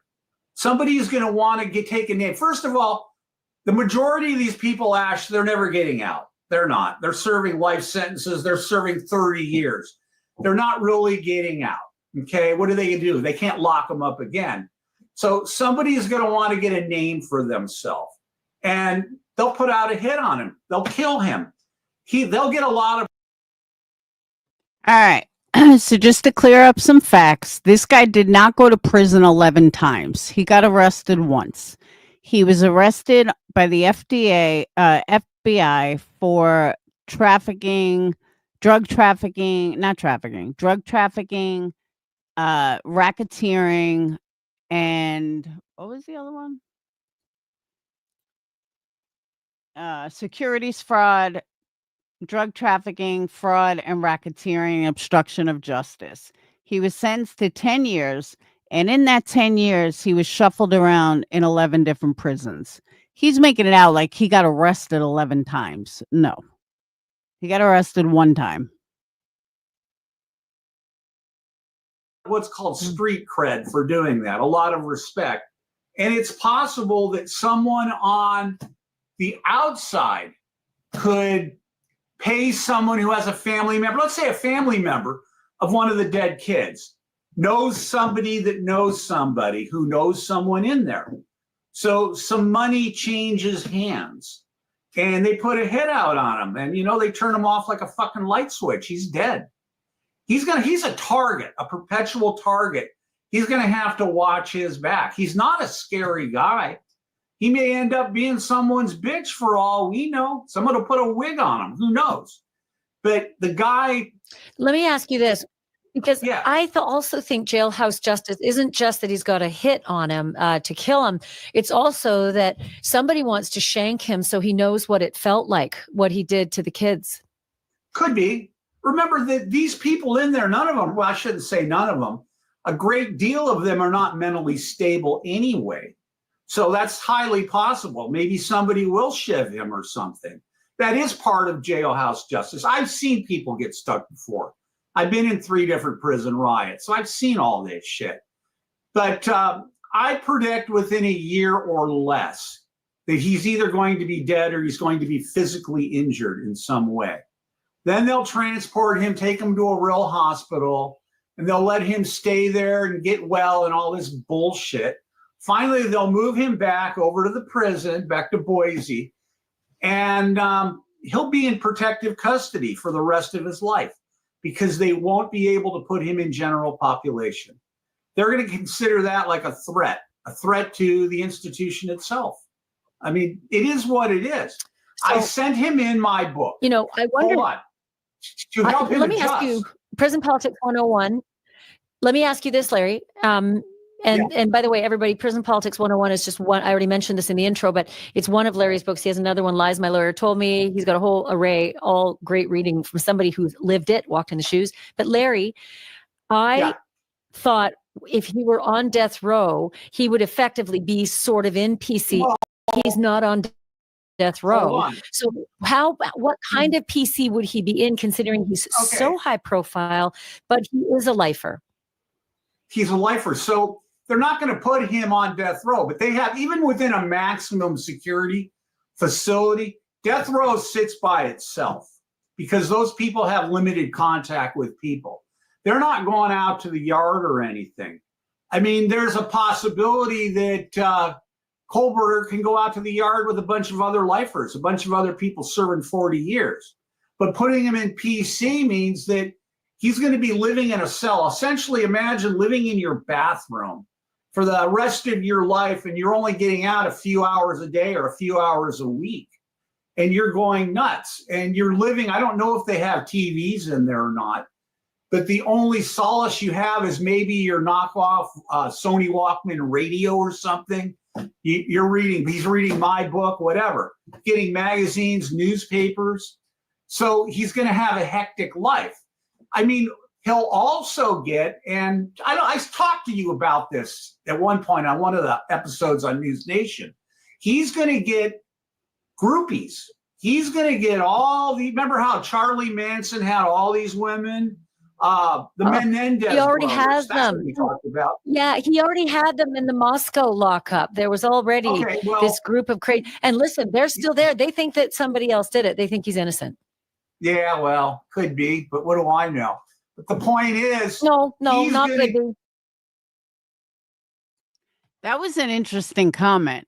Somebody's going to want to take a name. First of all, the majority of these people, Ash, they're never getting out. They're not. They're serving life sentences. They're serving 30 years. They're not really getting out. Okay, what are they going to do? They can't lock them up again. So somebody's going to want to get a name for themselves. And they'll put out a hit on him. They'll kill him. They'll get a lot of. All right. So just to clear up some facts, this guy did not go to prison 11 times. He got arrested once. He was arrested by the FBI for trafficking, racketeering, and what was the other one? Securities fraud, drug trafficking, fraud, and racketeering, obstruction of justice. He was sentenced to 10 years, and in that 10 years, he was shuffled around in 11 different prisons. He's making it out like he got arrested 11 times. No, he got arrested one time. What's called street cred for doing that, a lot of respect. And it's possible that someone on the outside could pay someone who has a family member, let's say a family member of one of the dead kids, knows somebody that knows somebody who knows someone in there. So some money changes hands and they put a hit out on him and, they turn him off like a fucking light switch. He's dead. He's a target, a perpetual target. He's going to have to watch his back. He's not a scary guy. He may end up being someone's bitch for all we know. Someone will put a wig on him. Who knows? But the guy. Let me ask you this, because I also think jailhouse justice isn't just that he's got a hit on him to kill him. It's also that somebody wants to shank him so he knows what it felt like, what he did to the kids. Could be. Remember that these people in there, none of them, well, I shouldn't say none of them, a great deal of them are not mentally stable anyway. So that's highly possible. Maybe somebody will shiv him or something. That is part of jailhouse justice. I've seen people get stuck before. I've been in 3 different prison riots, so I've seen all this shit. But I predict within a year or less that he's either going to be dead or he's going to be physically injured in some way. Then they'll transport him, take him to a real hospital, and they'll let him stay there and get well and all this bullshit. Finally, they'll move him back over to the prison, back to Boise, and he'll be in protective custody for the rest of his life because they won't be able to put him in general population. They're going to consider that like a threat to the institution itself. I mean, it is what it is. So, I sent him in my book. I wonder. Hold on. To help him let me ask you, Prison Politics 101. Let me ask you this, Larry. And by the way, everybody, Prison Politics 101 is just one. I already mentioned this in the intro, but it's one of Larry's books. He has another one, Lies My Lawyer Told Me. He's got a whole array, all great reading from somebody who's lived it, walked in the shoes. But Larry, I thought if he were on death row, he would effectively be sort of in PC. He's not on death row. So what kind of PC would he be in, considering he's so high profile, but he is a lifer? He's a lifer. So they're not going to put him on death row, but they have, even within a maximum security facility, death row sits by itself because those people have limited contact with people. They're not going out to the yard or anything. I mean, there's a possibility that Kohlberger can go out to the yard with a bunch of other lifers, a bunch of other people serving 40 years. But putting him in PC means that he's going to be living in a cell. Essentially, imagine living in your bathroom for the rest of your life, and you're only getting out a few hours a day or a few hours a week, and you're going nuts, and you're living. I don't know if they have TVs in there or not, but the only solace you have is maybe your knockoff Sony Walkman radio or something. He's reading my book, whatever, getting magazines, newspapers. So he's going to have a hectic life. I mean, he'll also get, and I talked to you about this at one point on one of the episodes on News Nation. He's going to get groupies. He's going to get remember how Charlie Manson had all these women? The Menendez he already brothers, has that's them. what we talked about. Yeah, he already had them in the Moscow lockup. There was already this group of crazy. And listen, they're still there. They think that somebody else did it. They think he's innocent. Yeah, well, could be, but what do I know? But the point is, no, not could be. That was an interesting comment.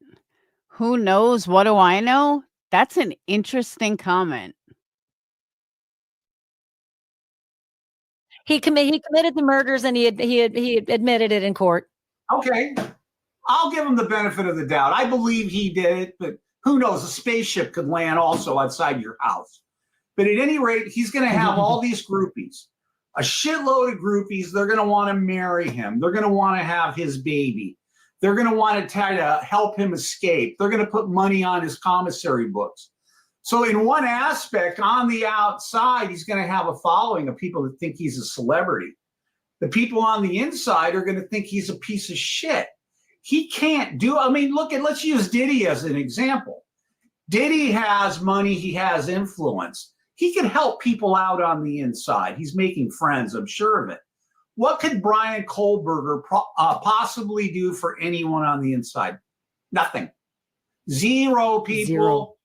Who knows? What do I know? That's an interesting comment. He committed the murders, and he admitted it in court. Okay, I'll give him the benefit of the doubt. I believe he did it, but who knows? A spaceship could land also outside your house. But at any rate, he's going to have all these groupies, a shitload of groupies. They're going to want to marry him. They're going to want to have his baby. They're going to want to try to help him escape. They're going to put money on his commissary books. So in one aspect, on the outside, he's going to have a following of people that think he's a celebrity. The people on the inside are going to think he's a piece of shit. He can't do, let's use Diddy as an example. Diddy has money. He has influence. He can help people out on the inside. He's making friends, I'm sure of it. What could Brian Kohlberger possibly do for anyone on the inside? Nothing. Zero people.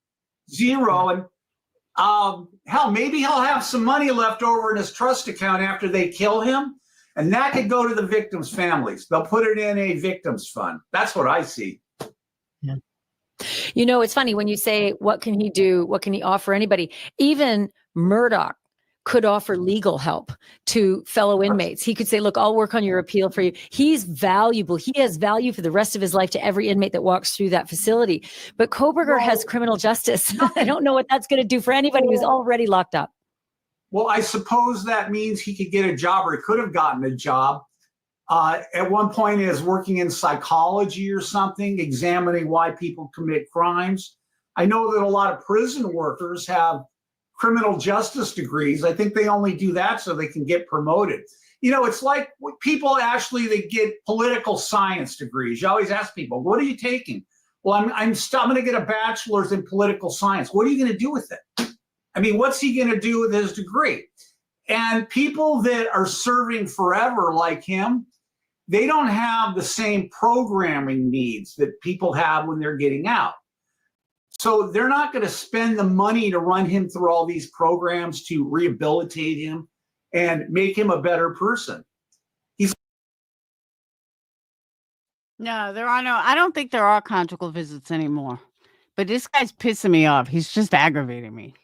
Zero. And hell, maybe he'll have some money left over in his trust account after they kill him, and that could go to the victims' families. They'll put it in a victims fund. That's what I see. Yeah. You know, it's funny when you say, what can he do? What can he offer anybody? Even Murdoch could offer legal help to fellow inmates. He could say, look, I'll work on your appeal for you. He's valuable. He has value for the rest of his life to every inmate that walks through that facility. But Kohlberger has criminal justice. I don't know what that's going to do for anybody who's already locked up. Well, I suppose that means he could get a job, or he could have gotten a job. At one point, he was working in psychology or something, examining why people commit crimes. I know that a lot of prison workers have criminal justice degrees. I think they only do that so they can get promoted. You know, it's like people actually that get political science degrees. You always ask people, what are you taking? Well, I'm going to get a bachelor's in political science. What are you going to do with it? I mean, what's he going to do with his degree? And people that are serving forever like him, they don't have the same programming needs that people have when they're getting out. So they're not going to spend the money to run him through all these programs to rehabilitate him and make him a better person. No, there are no, I don't think there are conjugal visits anymore. But this guy's pissing me off. He's just aggravating me.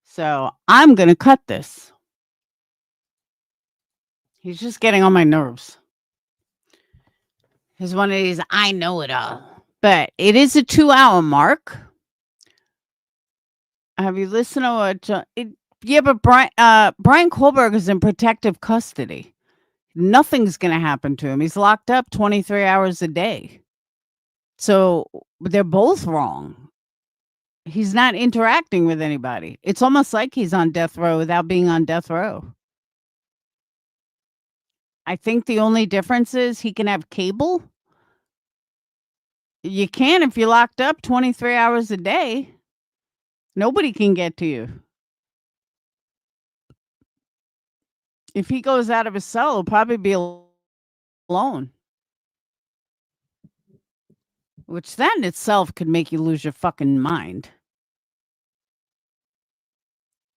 So I'm going to cut this. He's just getting on my nerves. He's one of these, I know it all. But it is a 2-hour mark. Have you listened to what? Yeah, but Brian Kohlberger is in protective custody. Nothing's going to happen to him. He's locked up 23 hours a day. So they're both wrong. He's not interacting with anybody. It's almost like he's on death row without being on death row. I think the only difference is he can have cable. You can if you're locked up 23 hours a day. Nobody can get to you. If he goes out of his cell, he'll probably be alone. Which that in itself could make you lose your fucking mind.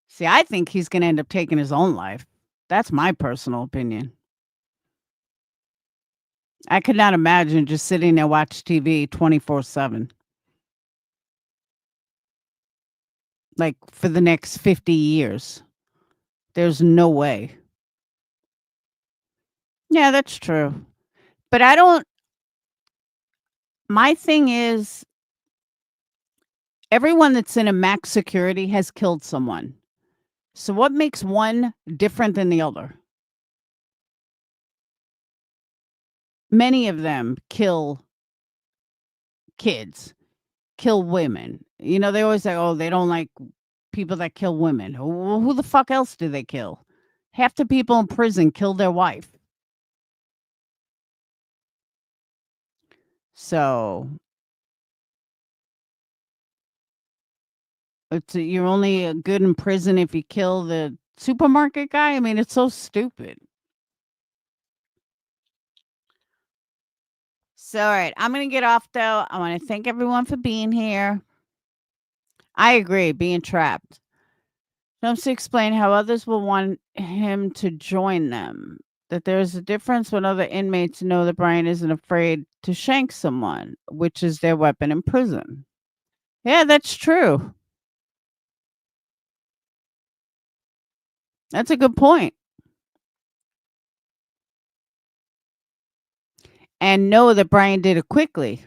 See, I think he's going to end up taking his own life. That's my personal opinion. I could not imagine just sitting there watch TV 24/7. Like for the next 50 years. There's no way. Yeah, that's true. But I don't my thing is, everyone that's in a max security has killed someone. So what makes one different than the other? Many of them kill kids, kill women. You know, they always say, oh, they don't like people that kill women. Well, who the fuck else do they kill? Half the people in prison kill their wife. So you're only good in prison if you kill the supermarket guy. I mean, it's so stupid. So, all right, I'm going to get off, though. I want to thank everyone for being here. I agree, being trapped. Helps to explain how others will want him to join them. That there's a difference when other inmates know that Brian isn't afraid to shank someone, which is their weapon in prison. Yeah, that's true. That's a good point. And know that Brian did it quickly.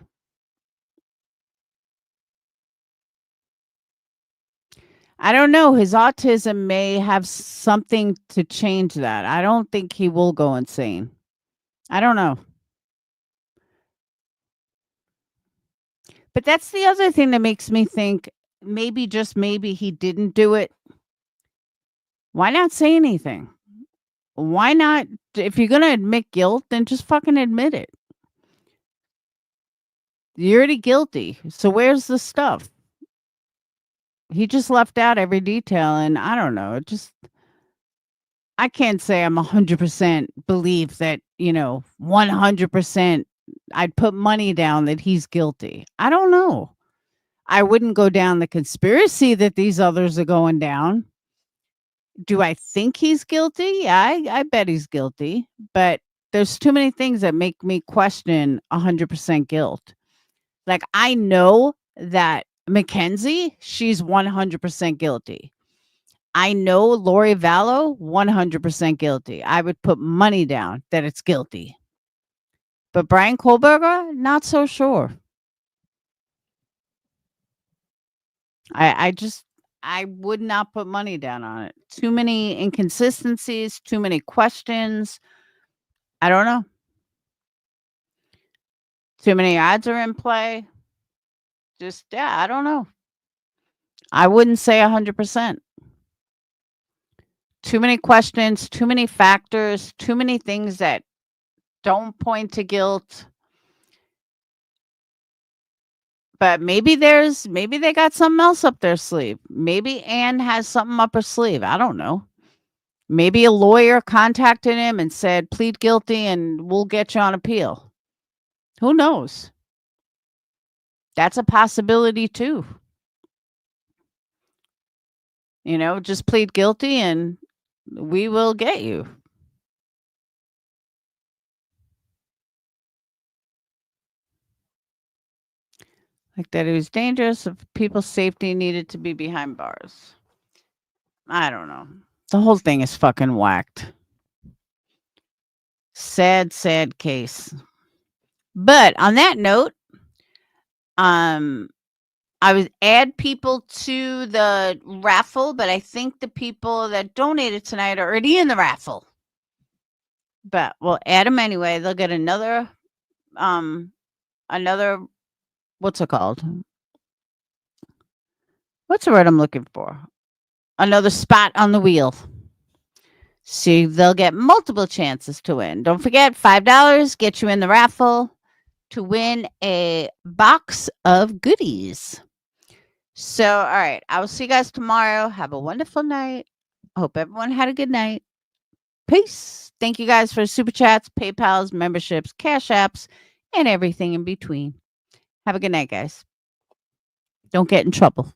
I don't know. His autism may have something to change that. I don't think he will go insane. I don't know. But that's the other thing that makes me think maybe, just maybe, he didn't do it. Why not say anything? Why not? If you're going to admit guilt, then just fucking admit it. You're already guilty. So where's the stuff? He just left out every detail, and I don't know. I can't say I'm 100% believe that, 100% I'd put money down that he's guilty. I don't know. I wouldn't go down the conspiracy that these others are going down. Do I think he's guilty? Yeah, I bet he's guilty. But there's too many things that make me question 100% guilt. Like, I know that Mackenzie, she's 100% guilty. I know Lori Vallow, 100% guilty. I would put money down that it's guilty. But Brian Kohlberger, not so sure. I would not put money down on it. Too many inconsistencies, too many questions. I don't know. Too many odds are in play. I don't know. I wouldn't say 100%. Too many questions, too many factors, too many things that don't point to guilt. But maybe they got something else up their sleeve. Maybe Anne has something up her sleeve. I don't know. Maybe a lawyer contacted him and said, plead guilty and we'll get you on appeal. Who knows? That's a possibility too. Just plead guilty and we will get you. Like that it was dangerous if people's safety needed to be behind bars. I don't know. The whole thing is fucking whacked. Sad, sad case. But on that note, I would add people to the raffle, but I think the people that donated tonight are already in the raffle. But we'll add them anyway. They'll get another, what's it called? What's the word I'm looking for? Another spot on the wheel. So they'll get multiple chances to win. Don't forget, $5 gets you in the raffle to win a box of goodies. So, all right. I will see you guys tomorrow. Have a wonderful night. I hope everyone had a good night. Peace. Thank you guys for super chats, PayPals, memberships, Cash Apps, and everything in between. Have a good night, guys. Don't get in trouble.